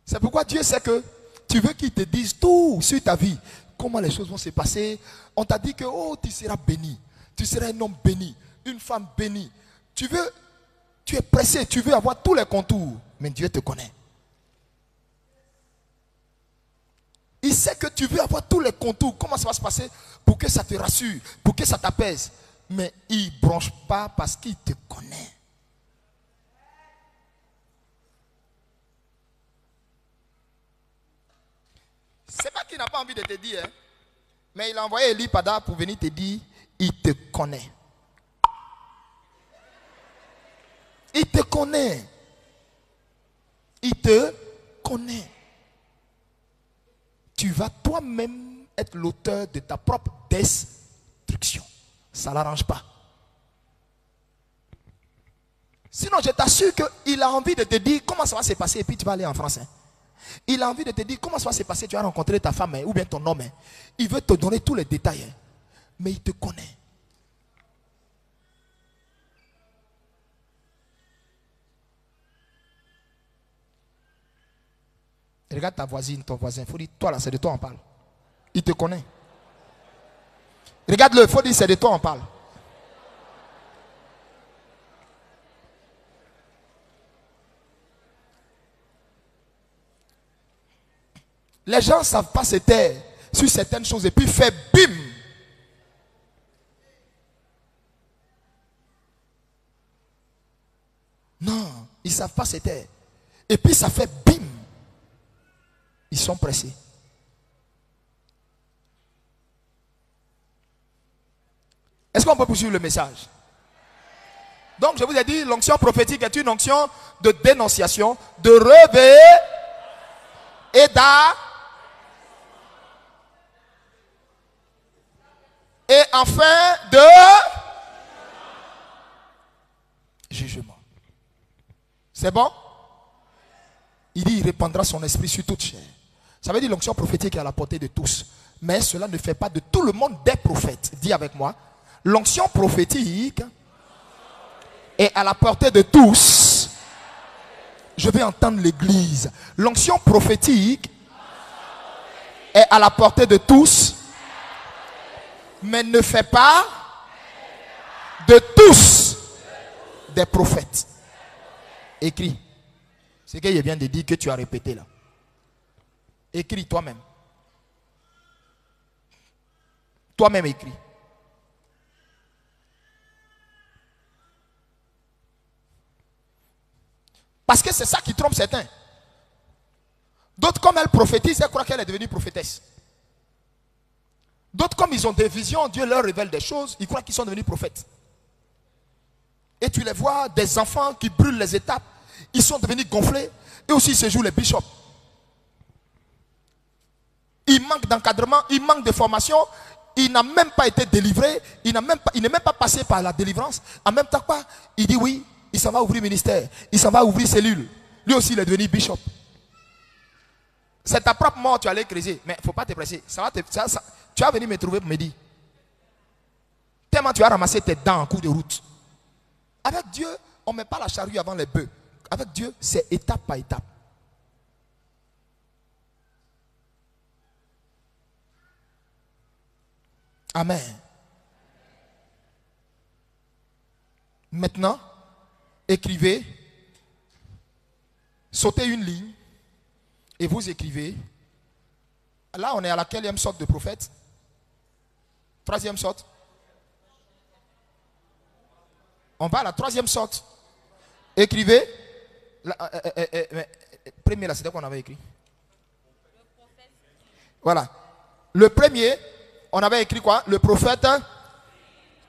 C'est pourquoi Dieu sait que tu veux qu'il te dise tout sur ta vie. Comment les choses vont se passer. On t'a dit que tu seras béni. Tu seras un homme béni. Une femme bénie. Tu es pressé. Tu veux avoir tous les contours. Mais Dieu te connaît. Il sait que tu veux avoir tous les contours. Comment ça va se passer pour que ça te rassure, pour que ça t'apaise. Mais il ne bronche pas parce qu'il te connaît. C'est pas qu'il n'a pas envie de te dire, hein, mais il a envoyé Eli Pada pour venir te dire, il te connaît. Il te connaît. Il te connaît. Tu vas toi-même être l'auteur de ta propre destruction. Ça ne l'arrange pas. Sinon, je t'assure qu'il a envie de te dire comment ça va se passer et puis tu vas aller en France. Hein. Il a envie de te dire comment ça va se passer, tu vas rencontrer ta femme hein, ou bien ton homme. Hein. Il veut te donner tous les détails. Hein. Mais il te connaît. Regarde ta voisine, ton voisin. Il faut dire, toi là, c'est de toi on parle. Il te connaît. Regarde-le, il faut dire, c'est de toi on parle. Les gens ne savent pas se taire. sur certaines choses et puis fait bim. Non, ils ne savent pas se taire. Et puis ça fait bim. Ils sont pressés. Est-ce qu'on peut poursuivre le message? Donc je vous ai dit, l'onction prophétique est une onction de dénonciation, de réveil et et enfin de jugement. C'est bon? Il dit, il répandra son esprit sur toute chair. Ça veut dire l'onction prophétique est à la portée de tous. Mais cela ne fait pas de tout le monde des prophètes. Dis avec moi. L'onction prophétique est à la portée de tous. Je vais entendre l'église. L'onction prophétique est à la portée de tous, mais ne fait pas de tous des prophètes. Écris. C'est ce qu'il vient de dire que tu as répété là. Écris toi-même. Toi-même écris. Parce que c'est ça qui trompe certains. D'autres, comme elles prophétisent, elles croient qu'elle est devenue prophétesse. D'autres, comme ils ont des visions, Dieu leur révèle des choses, ils croient qu'ils sont devenus prophètes. Et tu les vois, des enfants qui brûlent les étapes, ils sont devenus gonflés, et aussi ils se jouent les bishops. Il manque d'encadrement, il manque de formation, il n'a même pas été délivré, il n'est même pas passé par la délivrance. En même temps, quoi? Il dit oui, il s'en va ouvrir ministère, il s'en va ouvrir cellule. Lui aussi, il est devenu bishop. C'est ta propre mort, tu allais creuser. Mais il ne faut pas te presser. Tu vas venir me trouver pour me dire. Tellement tu as ramassé tes dents en cours de route. Avec Dieu, on ne met pas la charrue avant les bœufs. Avec Dieu, c'est étape par étape. Amen. Maintenant, écrivez, sautez une ligne et vous écrivez. Là, on est à la quatrième sorte de prophète? Troisième sorte. On va à la troisième sorte. Écrivez. Premier, là, c'était quoi on avait écrit? Voilà. Le premier, on avait écrit quoi? Le prophète.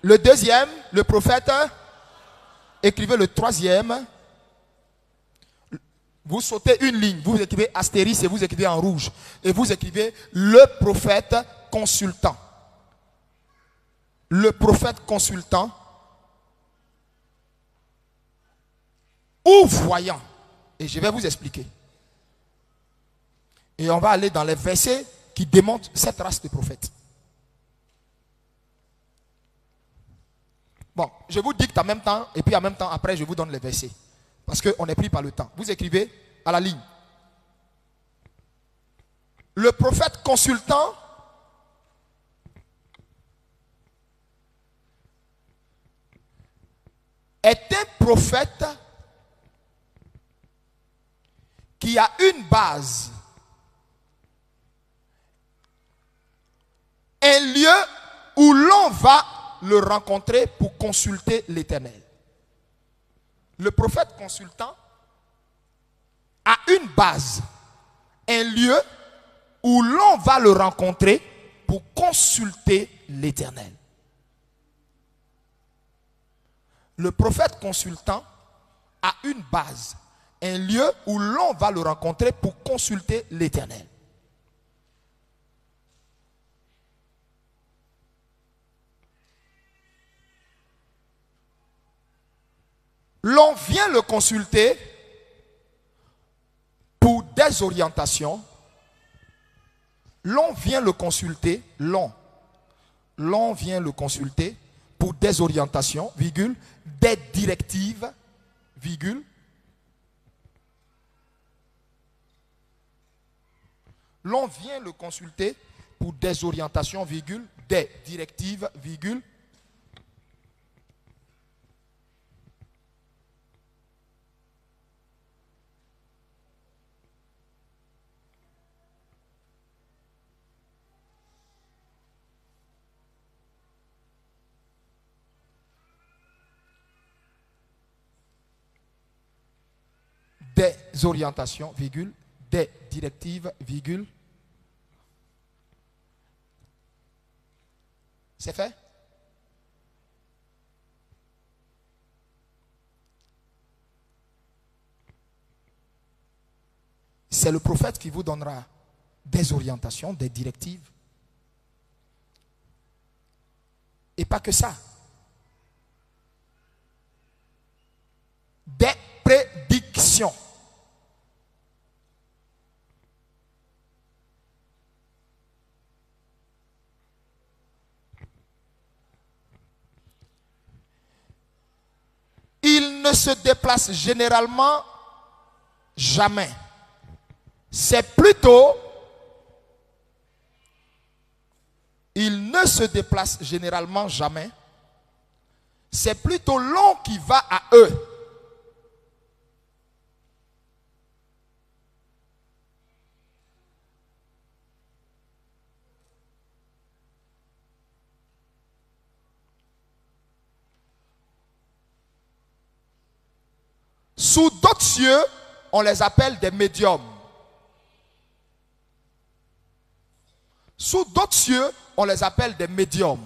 Le deuxième, le prophète. Écrivez le troisième. Vous sautez une ligne, vous écrivez astérisque et vous écrivez en rouge. Et vous écrivez le prophète consultant. Le prophète consultant ou voyant. Et je vais vous expliquer. Et on va aller dans les versets qui démontrent cette race de prophètes. Bon, je vous dicte en même temps, et puis en même temps, après, je vous donne les versets. Parce qu'on est pris par le temps. Vous écrivez à la ligne. Le prophète consultant est un prophète qui a une base, un lieu où l'on va le rencontrer pour consulter l'Éternel. Le prophète consultant a une base, un lieu où l'on va le rencontrer pour consulter l'Éternel. Le prophète consultant a une base, un lieu où l'on va le rencontrer pour consulter l'Éternel. L'on vient le consulter pour des orientations. L'on vient le consulter, l'on vient le consulter pour des orientations, virgule, des directives, virgule. L'on vient le consulter pour des orientations, virgule, des directives, virgule. des orientations, virgule, des directives, virgule. C'est fait? C'est le prophète qui vous donnera des orientations, des directives. Et pas que ça. Des prédictions. Il ne se déplace généralement jamais. C'est plutôt, il ne se déplace généralement jamais. C'est plutôt l'on qui va à eux. Sous d'autres cieux, on les appelle des médiums. Sous d'autres cieux, on les appelle des médiums.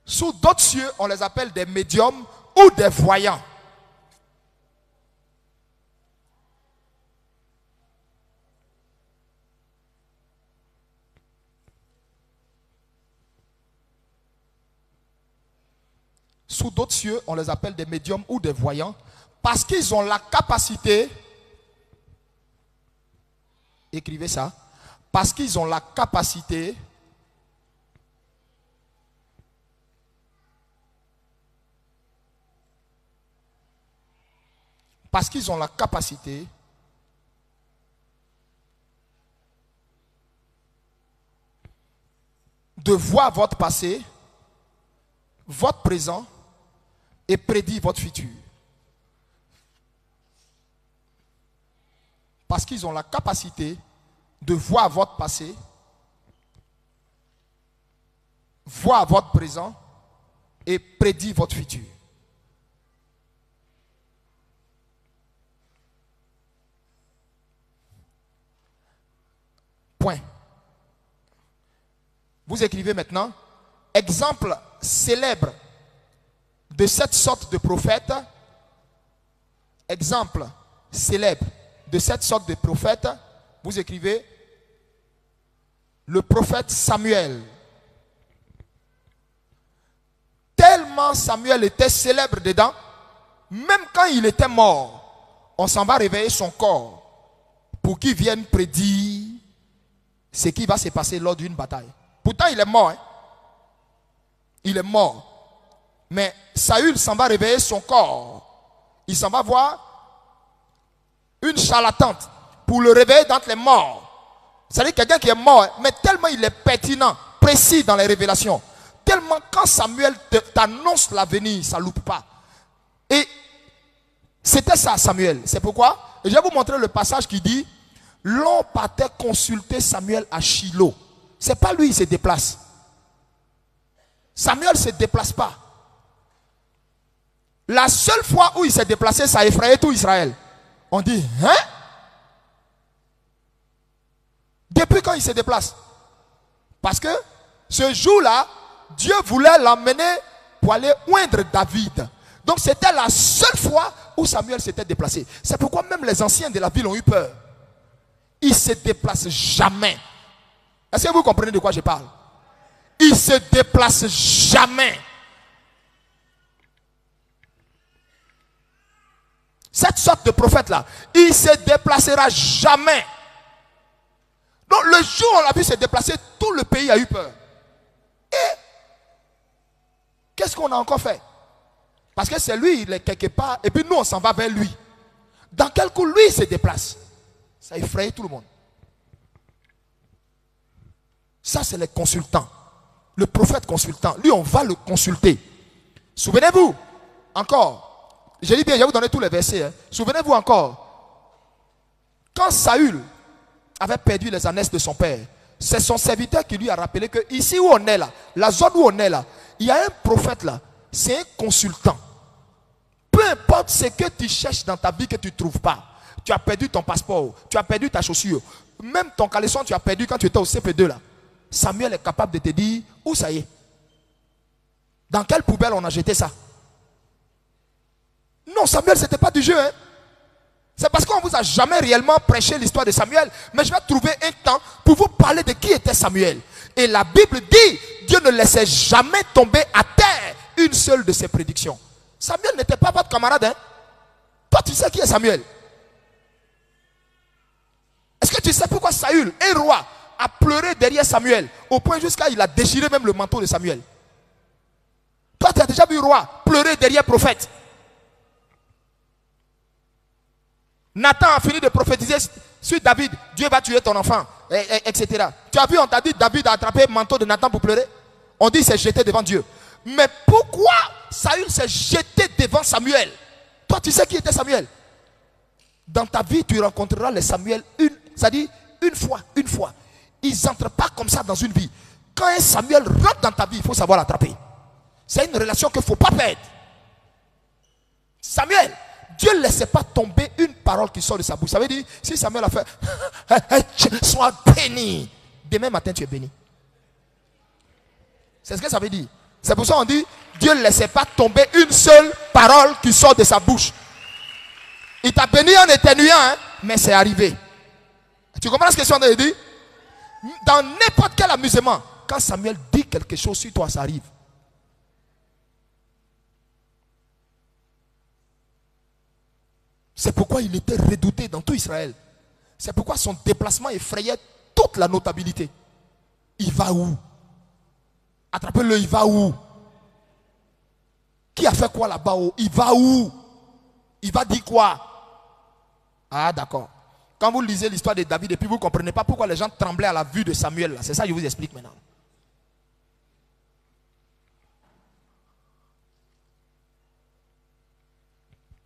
Sous d'autres cieux, on les appelle des médiums ou des voyants. Sous d'autres cieux, on les appelle des médiums ou des voyants parce qu'ils ont la capacité, écrivez ça, parce qu'ils ont la capacité de voir votre passé, votre présent et prédire votre futur. Parce qu'ils ont la capacité de voir votre passé, voir votre présent et prédire votre futur. Point. Vous écrivez maintenant, exemple célèbre de cette sorte de prophète, exemple célèbre de cette sorte de prophète, vous écrivez le prophète Samuel. Tellement Samuel était célèbre dedans, même quand il était mort, on s'en va réveiller son corps pour qu'il vienne prédire ce qui va se passer lors d'une bataille. Pourtant il est mort, hein? Il est mort. Mais Saül s'en va réveiller son corps. Il s'en va voir une charlatante pour le réveiller d'entre les morts. C'est-à-dire quelqu'un qui est mort, mais tellement il est pertinent, précis dans les révélations. Tellement quand Samuel t'annonce l'avenir, ça ne loupe pas. Et c'était ça Samuel. C'est pourquoi je vais vous montrer le passage qui dit l'on partait consulter Samuel à Shiloh. C'est pas lui, il se déplace. Samuel ne se déplace pas. La seule fois où il s'est déplacé, ça a effrayé tout Israël. On dit, hein? Depuis quand il se déplace? Parce que ce jour-là, Dieu voulait l'emmener pour aller oindre David. Donc c'était la seule fois où Samuel s'était déplacé. C'est pourquoi même les anciens de la ville ont eu peur. Il ne se déplace jamais. Est-ce que vous comprenez de quoi je parle? Il ne se déplace jamais. Cette sorte de prophète-là, il ne se déplacera jamais. Donc le jour où on l'a vu se déplacer, tout le pays a eu peur. Et qu'est-ce qu'on a encore fait? Parce que c'est lui, il est quelque part, et puis nous on s'en va vers lui. Dans quel coup lui il se déplace? Ça effraie tout le monde. Ça c'est les consultants. Le prophète consultant, lui on va le consulter. Souvenez-vous, encore, je dis bien, je vais vous donner tous les versets. Hein. Souvenez-vous encore, quand Saül avait perdu les ânesses de son père, c'est son serviteur qui lui a rappelé que ici où on est là, la zone où on est là, il y a un prophète là, c'est un consultant. Peu importe ce que tu cherches dans ta vie que tu ne trouves pas. Tu as perdu ton passeport, tu as perdu ta chaussure. Même ton caleçon, tu as perdu quand tu étais au CP2 là. Samuel est capable de te dire où ça y est. Dans quelle poubelle on a jeté ça? Non, Samuel, ce n'était pas du jeu. Hein? C'est parce qu'on ne vous a jamais réellement prêché l'histoire de Samuel. Mais je vais trouver un temps pour vous parler de qui était Samuel. Et la Bible dit, Dieu ne laissait jamais tomber à terre une seule de ses prédictions. Samuel n'était pas votre camarade. Hein? Toi, tu sais qui est Samuel? Est-ce que tu sais pourquoi Saül, un roi, a pleuré derrière Samuel, au point jusqu'à il a déchiré même le manteau de Samuel? Toi, tu as déjà vu un roi pleurer derrière prophète. Nathan a fini de prophétiser sur David. Dieu va tuer ton enfant, etc. Tu as vu, on t'a dit David a attrapé le manteau de Nathan pour pleurer. On dit qu'il s'est jeté devant Dieu. Mais pourquoi Saül s'est jeté devant Samuel? Toi, tu sais qui était Samuel? Dans ta vie, tu rencontreras les Samuel c'est-à-dire une fois. Ils n'entrent pas comme ça dans une vie. Quand un Samuel rentre dans ta vie, il faut savoir l'attraper. C'est une relation qu'il ne faut pas perdre. Samuel, Dieu ne laissait pas tomber une parole qui sort de sa bouche. Ça veut dire, si Samuel a fait sois béni, demain matin tu es béni. C'est ce que ça veut dire. C'est pour ça qu'on dit, Dieu ne laissait pas tomber une seule parole qui sort de sa bouche. Il t'a béni en éternuant, hein, mais c'est arrivé. Tu comprends ce que je suis en train de dire? Dans n'importe quel amusement, quand Samuel dit quelque chose sur toi, ça arrive. C'est pourquoi il était redouté dans tout Israël. C'est pourquoi son déplacement effrayait toute la notabilité. Il va où? Attrapez-le, il va où? Qui a fait quoi là-bas? Il va où? Il va dire quoi? Ah, d'accord. Quand vous lisez l'histoire de David et puis vous ne comprenez pas pourquoi les gens tremblaient à la vue de Samuel, c'est ça que je vous explique maintenant.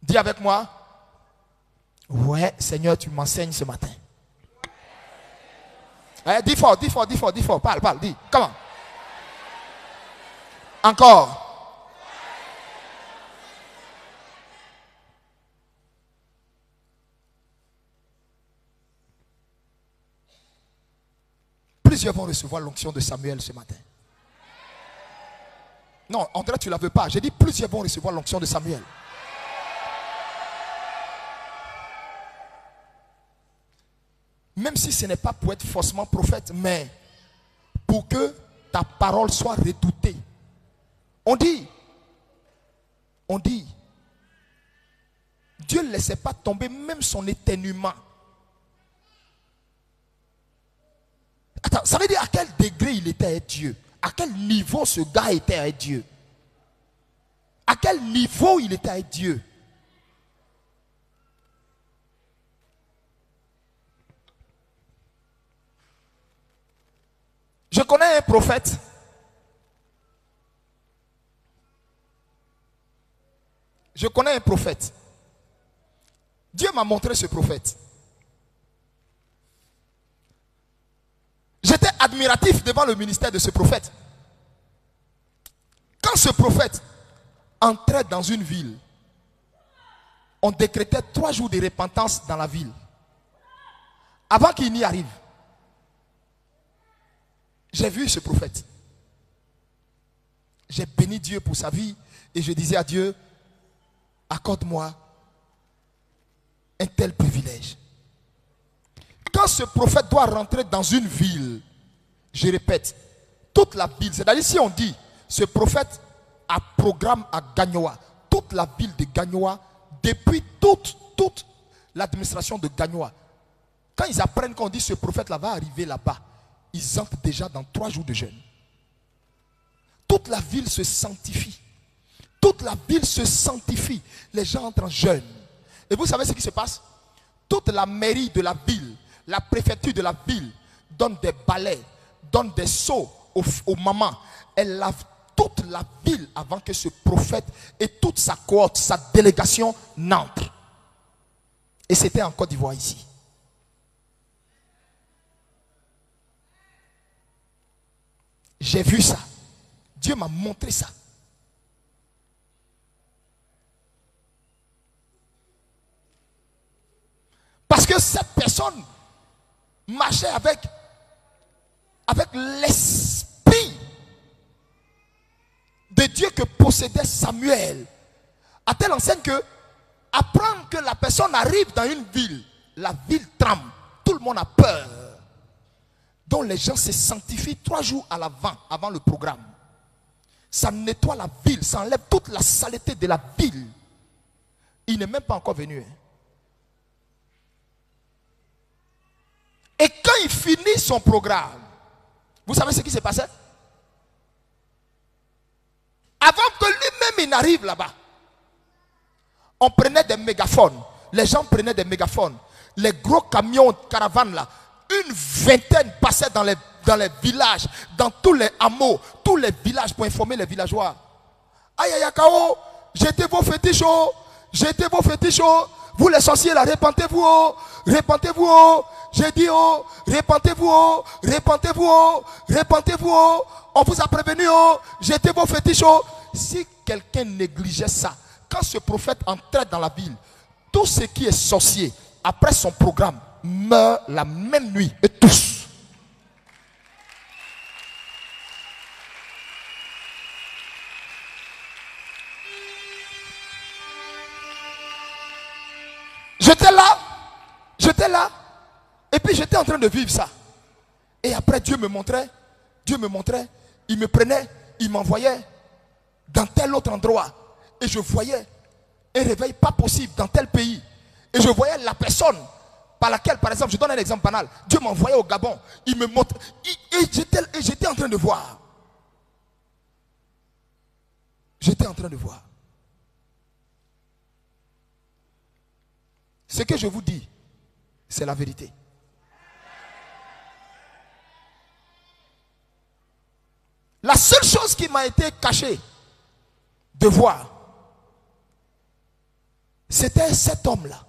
Dis avec moi. Ouais, Seigneur, tu m'enseignes ce matin. Dis fort. Parle, dis. Comment? Encore. Plusieurs vont recevoir l'onction de Samuel ce matin. Non, André, tu ne la veux pas. J'ai dit plusieurs vont recevoir l'onction de Samuel. Même si ce n'est pas pour être forcément prophète, mais pour que ta parole soit redoutée. On dit, Dieu ne laissait pas tomber même son éternuement. Attends, ça veut dire à quel degré il était avec Dieu? À quel niveau ce gars était avec Dieu? À quel niveau il était avec Dieu? Je connais un prophète. Dieu m'a montré ce prophète. J'étais admiratif devant le ministère de ce prophète. Quand ce prophète entrait dans une ville, on décrétait 3 jours de repentance dans la ville. Avant qu'il n'y arrive, j'ai vu ce prophète. J'ai béni Dieu pour sa vie et je disais à Dieu, accorde-moi un tel privilège. Quand ce prophète doit rentrer dans une ville, je répète, toute la ville, c'est-à-dire si on dit, ce prophète a programme à Gagnoa, toute la ville de Gagnoa, depuis toute l'administration de Gagnoa, quand ils apprennent qu'on dit ce prophète-là va arriver là-bas, ils entrent déjà dans 3 jours de jeûne. Toute la ville se sanctifie. Toute la ville se sanctifie. Les gens entrent en jeûne. Et vous savez ce qui se passe? Toute la mairie de la ville, la préfecture de la ville, donne des balais, donne des seaux aux mamans. Elle lave toute la ville avant que ce prophète et toute sa cohorte, sa délégation n'entrent. Et c'était en Côte d'Ivoire ici. J'ai vu ça. Dieu m'a montré ça. que cette personne marchait avec l'esprit de Dieu que possédait Samuel. À telle enseigne que, apprendre que la personne arrive dans une ville, la ville tremble, tout le monde a peur. Donc les gens se sanctifient 3 jours à l'avant, avant le programme. Ça nettoie la ville, ça enlève toute la saleté de la ville. Il n'est même pas encore venu. Et quand il finit son programme, vous savez ce qui s'est passé? Avant que lui-même il n'arrive là-bas, on prenait des mégaphones. Les gens prenaient des mégaphones. Les gros camions, caravanes là, une vingtaine passaient dans les villages, dans tous les hameaux, tous les villages pour informer les villageois. Aïe aïe aïe, jetez vos fétiches, jetez vos fétiches, vous les sorciers là, répentez-vous, répentez-vous, j'ai dit répentez-vous, répentez-vous, répentez-vous, on vous a prévenu, jetez vos fétiches. Si quelqu'un négligeait ça, quand ce prophète entrait dans la ville, tout ce qui est sorcier, après son programme, meurt la même nuit, et tous. J'étais là, et puis j'étais en train de vivre ça. Et après Dieu me montrait, il me prenait, il m'envoyait dans tel autre endroit. Et je voyais un réveil pas possible dans tel pays. Et je voyais la personne par laquelle, par exemple, je donne un exemple banal. Dieu m'envoyait au Gabon. Il me montre. Et j'étais en train de voir. J'étais en train de voir. Ce que je vous dis, c'est la vérité. La seule chose qui m'a été cachée de voir, c'était cet homme-là.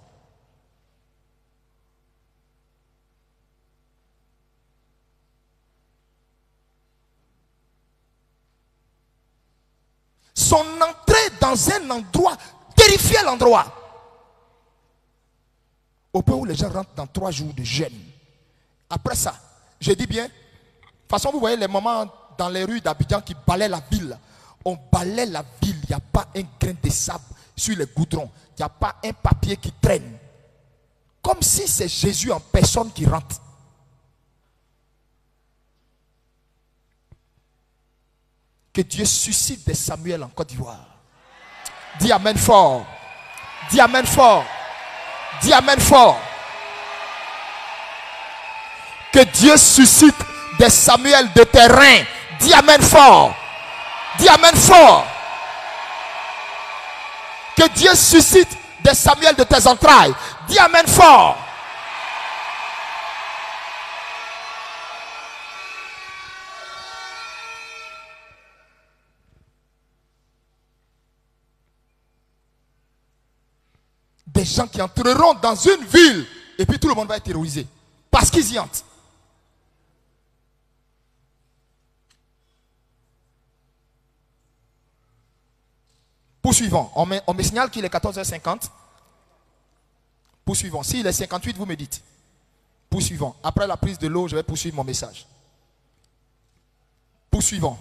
Son entrée dans un endroit terrifiait l'endroit. Au point où les gens rentrent dans 3 jours de jeûne. Après ça, je dis bien, de toute façon vous voyez les moments dans les rues d'Abidjan qui balaient la ville. On balaie la ville, il n'y a pas un grain de sable sur les goudrons. Il n'y a pas un papier qui traîne. Comme si c'est Jésus en personne qui rentre. Que Dieu suscite des Samuel en Côte d'Ivoire. Dis amen fort. Dis amen fort. Dis amen fort. Que Dieu suscite des Samuel de terrain. Dis amen fort. Dis amen fort. Que Dieu suscite des Samuel de tes entrailles. Dis amen fort. Des gens qui entreront dans une ville et puis tout le monde va être terrorisé parce qu'ils y entrent. Poursuivons. On me signale qu'il est 14h50. Poursuivons. S'il est 58, vous me dites. Poursuivons. Après la prise de l'eau, je vais poursuivre mon message. Poursuivons.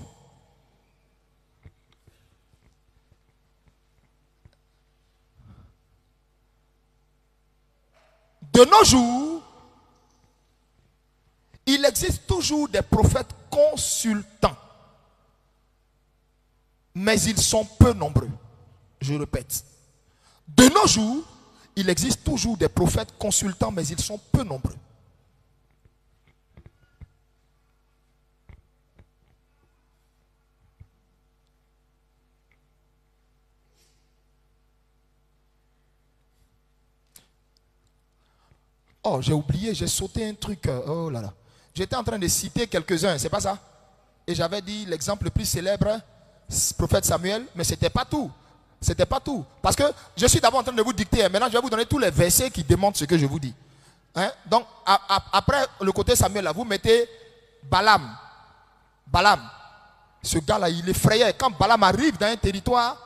De nos jours, il existe toujours des prophètes consultants. Mais ils sont peu nombreux. Je répète. De nos jours, il existe toujours des prophètes consultants, mais ils sont peu nombreux. Oh, j'ai oublié, j'ai sauté un truc. Oh là là. J'étais en train de citer quelques-uns, c'est pas ça? Et j'avais dit l'exemple le plus célèbre, prophète Samuel, mais c'était pas tout. C'était pas tout. Parce que je suis d'abord en train de vous dicter. Maintenant, je vais vous donner tous les versets qui démontrent ce que je vous dis. Hein? Donc, après le côté Samuel, là, vous mettez Balaam. Balaam. Ce gars-là, il effrayait. Quand Balaam arrive dans un territoire,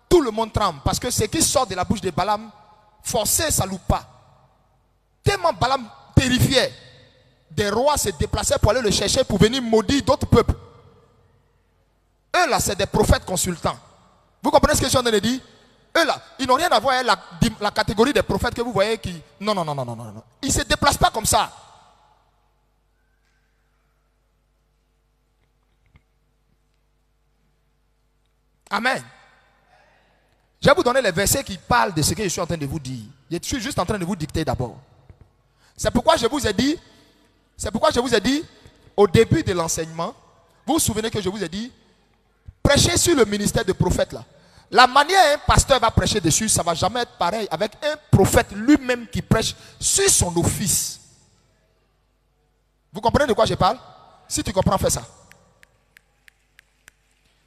tout le monde tremble. Parce que ce qui sort de la bouche de Balaam, forcé, ça ne loupe pas. Tellement Balaam terrifiait. Des rois se déplaçaient pour aller le chercher pour venir maudire d'autres peuples. Eux là, c'est des prophètes consultants. Vous comprenez ce que je suis en train de dire? Eux là, ils n'ont rien à voir avec la catégorie des prophètes que vous voyez qui... Non. Ils ne se déplacent pas comme ça. Amen. Je vais vous donner les versets qui parlent de ce que je suis en train de vous dire. Je suis juste en train de vous dicter d'abord. C'est pourquoi je vous ai dit, au début de l'enseignement, vous vous souvenez que je vous ai dit, prêchez sur le ministère de prophète là. La manière un pasteur va prêcher dessus, ça ne va jamais être pareil avec un prophète lui-même qui prêche sur son office. Vous comprenez de quoi je parle? Si tu comprends, fais ça.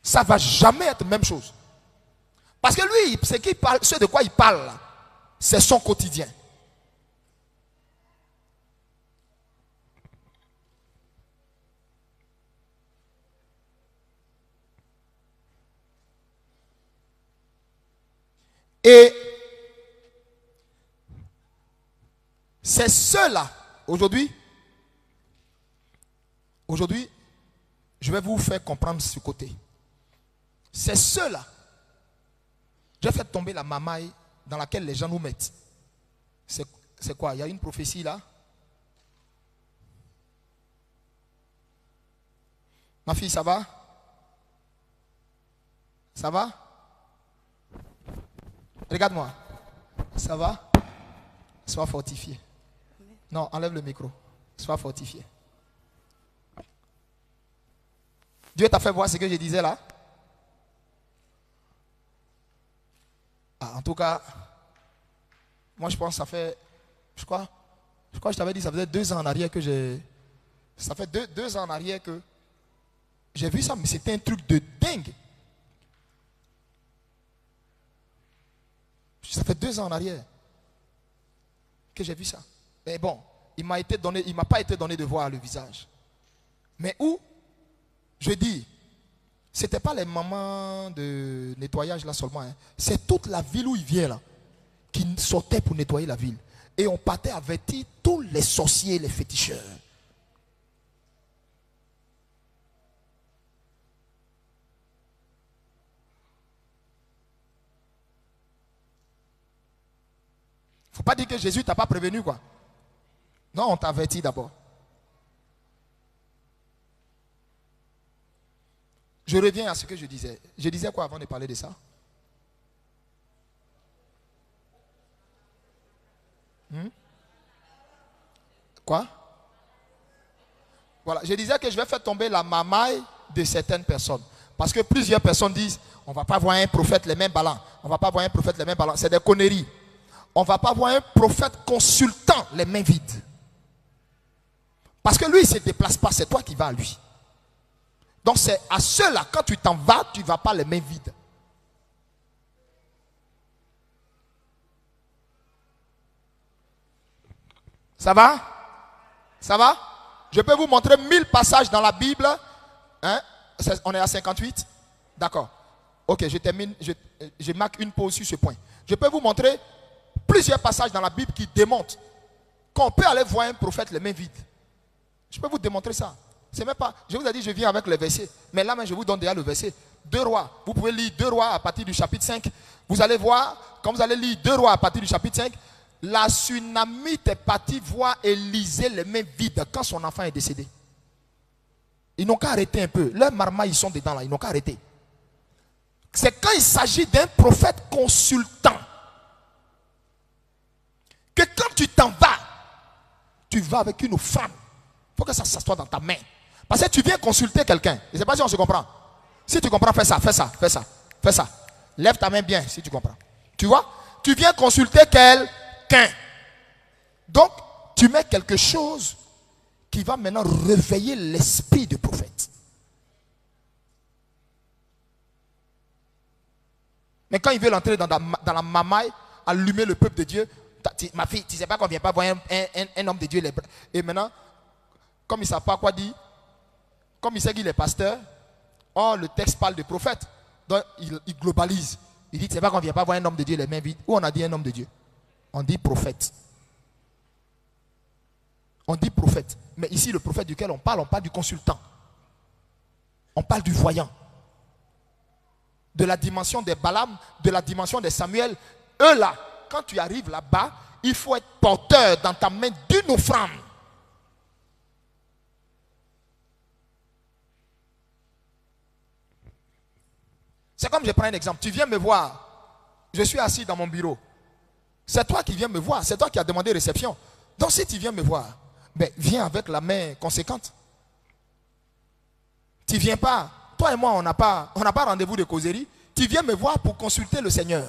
Ça ne va jamais être la même chose. Parce que lui, ce de quoi il parle, c'est son quotidien. Et c'est cela, aujourd'hui, je vais vous faire comprendre ce côté. C'est cela. Je vais faire tomber la mamaille dans laquelle les gens nous mettent. C'est quoi? Il y a une prophétie là. Ma fille, ça va? Ça va? Regarde-moi. Ça va? Sois fortifié. Non, enlève le micro. Sois fortifié. Dieu t'a fait voir ce que je disais là? Ah, en tout cas, moi je pense que ça fait, je crois que je t'avais dit, ça faisait 2 ans en arrière que ça fait deux ans en arrière que j'ai vu ça, mais c'était un truc de dingue. Ça fait 2 ans en arrière que j'ai vu ça. Mais bon, il m'a pas été donné de voir le visage. Mais où, je dis, ce n'était pas les mamans de nettoyage là seulement. Hein. C'est toute la ville où il vient là, qui sortait pour nettoyer la ville. Et on partait avertir tous les sorciers, les féticheurs. Il ne faut pas dire que Jésus ne t'a pas prévenu, quoi. Non, on t'a averti d'abord. Je reviens à ce que je disais. Je disais quoi avant de parler de ça? Quoi? Voilà, je disais que je vais faire tomber la mamaille de certaines personnes. Parce que plusieurs personnes disent, on ne va pas voir un prophète les mains ballants. On ne va pas voir un prophète les mains ballants. C'est des conneries. On ne va pas voir un prophète consultant les mains vides. Parce que lui, il ne se déplace pas, c'est toi qui vas à lui. Donc c'est à ceux-là, quand tu t'en vas, tu ne vas pas les mains vides. Ça va? Ça va? Je peux vous montrer 1000 passages dans la Bible. Hein? On est à 58? D'accord. Ok, je termine. Je marque une pause sur ce point. Je peux vous montrer plusieurs passages dans la Bible qui démontrent qu'on peut aller voir un prophète les mains vides. Je peux vous démontrer ça. C'est même pas. Je vous ai dit, je viens avec le verset. Mais là, je vous donne déjà le verset. 2 Rois. Vous pouvez lire 2 Rois à partir du chapitre 5. Vous allez voir, quand vous allez lire 2 Rois à partir du chapitre 5, la Sunamite est partie voir Élisée les mains vides quand son enfant est décédé. Ils n'ont qu'à arrêter un peu. Leurs marmailles, ils sont dedans là. Ils n'ont qu'à arrêter. C'est quand il s'agit d'un prophète consultant que quand tu t'en vas, tu vas avec une femme. Il faut que ça s'assoie dans ta main. Parce que tu viens consulter quelqu'un. Je ne sais pas si on se comprend. Si tu comprends, fais ça, fais ça, fais ça, fais ça. Lève ta main bien si tu comprends. Tu vois? Tu viens consulter quelqu'un. Donc, tu mets quelque chose qui va maintenant réveiller l'esprit du prophète. Mais quand il veut entrer dans la mamaille, allumer le peuple de Dieu, ma fille, tu ne sais pas qu'on ne vient pas voir un homme de Dieu. Et maintenant, comme il ne sait pas quoi dire, comme il sait qu'il est pasteur, oh, le texte parle de prophète. Donc, il globalise. Il dit, tu ne sais pas qu'on ne vient pas voir un homme de Dieu les mains vides. Où on a dit un homme de Dieu? On dit prophète. On dit prophète. Mais ici, le prophète duquel on parle du consultant. On parle du voyant. De la dimension des Balaam, de la dimension des Samuel. Eux là, quand tu arrives là-bas, il faut être porteur dans ta main d'une offrande. C'est comme je prends un exemple. Tu viens me voir. Je suis assis dans mon bureau. C'est toi qui viens me voir. C'est toi qui as demandé réception. Donc si tu viens me voir, ben, viens avec la main conséquente. Tu ne viens pas. Toi et moi, on n'a pas rendez-vous de causerie. Tu viens me voir pour consulter le Seigneur.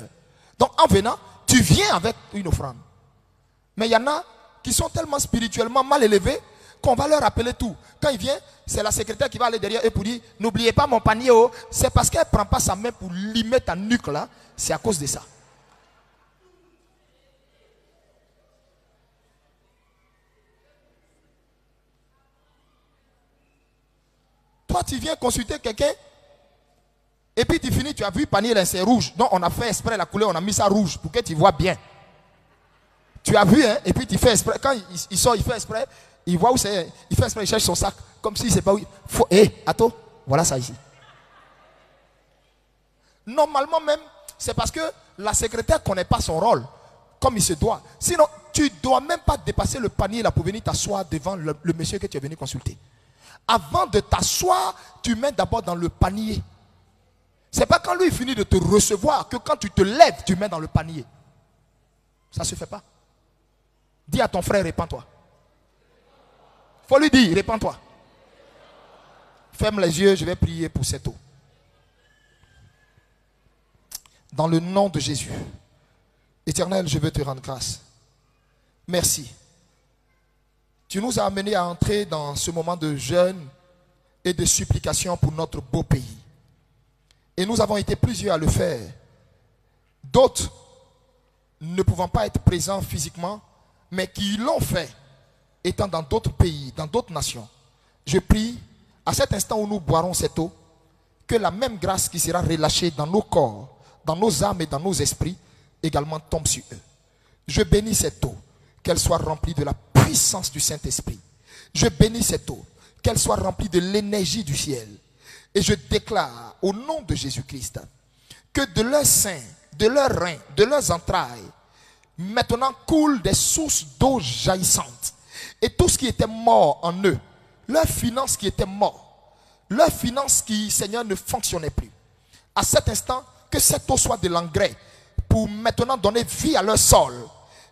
Donc en venant, tu viens avec une offrande. Mais il y en a qui sont tellement spirituellement mal élevés qu'on va leur rappeler tout. Quand il vient, c'est la secrétaire qui va aller derrière eux pour dire « N'oubliez pas mon panier. Oh. » C'est parce qu'elle ne prend pas sa main pour limer ta nuque là. C'est à cause de ça. Toi, tu viens consulter quelqu'un et puis tu finis, tu as vu panier là, c'est rouge. Donc on a fait exprès la couleur, on a mis ça rouge pour que tu vois bien. Tu as vu, hein, et puis tu fais exprès. Quand il sort, il fait exprès. Il voit où c'est. Il fait exprès, il cherche son sac. Comme s'il ne sait pas où. Attends, voilà ça ici. Normalement même, c'est parce que la secrétaire ne connaît pas son rôle. Comme il se doit. Sinon, tu ne dois même pas dépasser le panier là pour venir t'asseoir devant le monsieur que tu es venu consulter. Avant de t'asseoir, tu mets d'abord dans le panier. C'est pas quand lui finit de te recevoir que quand tu te lèves, tu mets dans le panier. Ça ne se fait pas. Dis à ton frère, répands-toi. Faut lui dire, répands-toi. Ferme les yeux, je vais prier pour cette eau. Dans le nom de Jésus. Éternel, je veux te rendre grâce. Merci. Tu nous as amenés à entrer dans ce moment de jeûne et de supplication pour notre beau pays. Et nous avons été plusieurs à le faire. D'autres ne pouvant pas être présents physiquement, mais qui l'ont fait, étant dans d'autres pays, dans d'autres nations. Je prie, à cet instant où nous boirons cette eau, que la même grâce qui sera relâchée dans nos corps, dans nos âmes et dans nos esprits, également tombe sur eux. Je bénis cette eau, qu'elle soit remplie de la puissance du Saint-Esprit. Je bénis cette eau, qu'elle soit remplie de l'énergie du ciel. Et je déclare, au nom de Jésus-Christ, que de leurs seins, de leurs reins, de leurs entrailles, maintenant coulent des sources d'eau jaillissantes. Et tout ce qui était mort en eux, leurs finances qui étaient mortes, leurs finances qui, Seigneur, ne fonctionnaient plus. À cet instant, que cette eau soit de l'engrais pour maintenant donner vie à leur sol.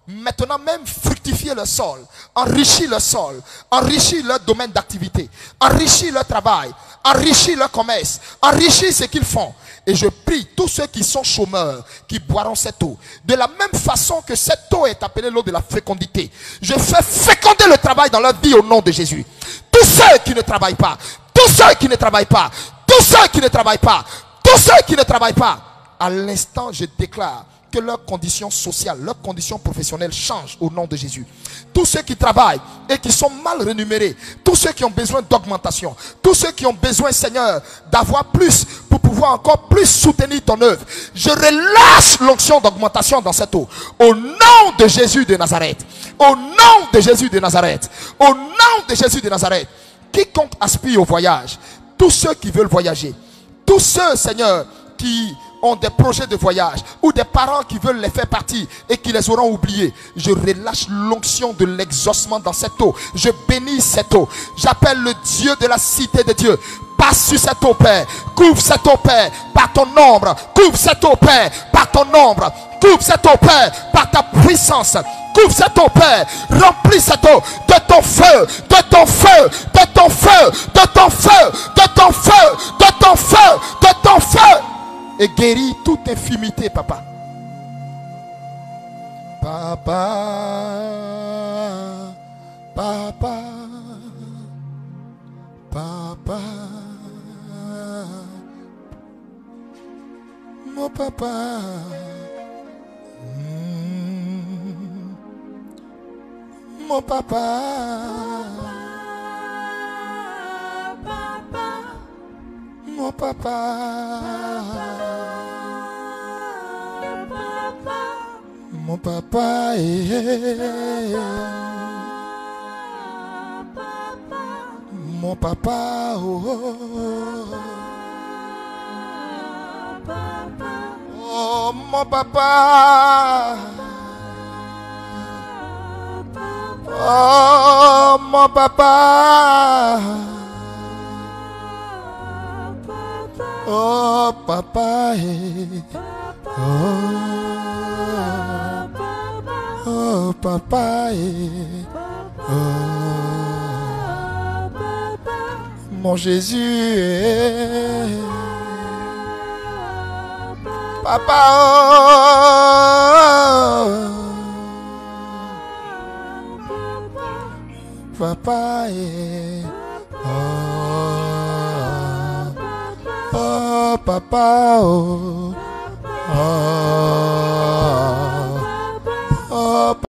Maintenant même fructifier le sol, enrichir le sol, enrichir leur domaine d'activité, enrichir leur travail, enrichir leur commerce, enrichir ce qu'ils font. Et je prie tous ceux qui sont chômeurs, qui boiront cette eau. De la même façon que cette eau est appelée l'eau de la fécondité. Je fais féconder le travail dans leur vie au nom de Jésus. Tous ceux qui ne travaillent pas, tous ceux qui ne travaillent pas, tous ceux qui ne travaillent pas, tous ceux qui ne travaillent pas. À l'instant, je déclare que leurs conditions sociales, leurs conditions professionnelles changent au nom de Jésus. Tous ceux qui travaillent et qui sont mal rémunérés, tous ceux qui ont besoin d'augmentation, tous ceux qui ont besoin, Seigneur, d'avoir plus pour pouvoir encore plus soutenir ton œuvre, je relâche l'onction d'augmentation dans cette eau. Au nom de Jésus de Nazareth. Au nom de Jésus de Nazareth. Au nom de Jésus de Nazareth. Quiconque aspire au voyage, tous ceux qui veulent voyager, tous ceux, Seigneur, qui ont des projets de voyage ou des parents qui veulent les faire partir et qui les auront oubliés, je relâche l'onction de l'exaucement dans cette eau. Je bénis cette eau. J'appelle le Dieu de la cité de Dieu. Passe sur cette eau, Père. Couvre cette eau, Père, par ton ombre. Couvre cette eau, Père, par ton ombre. Couvre cette eau, Père, par ta puissance. Couvre cette eau, Père. Remplis cette eau de ton feu, de ton feu, de ton feu, de ton feu, de ton feu, de ton feu, de ton feu. Et guéris toute infimité, papa. Papa, papa, papa, mon papa, mon papa, mon papa, mon papa, mon papa, oh, oh, mon papa, oh, mon papa, oh, papa, oh, papa, oh, mon Jésus, papa, oh, papa, oh, oh, papa, oh.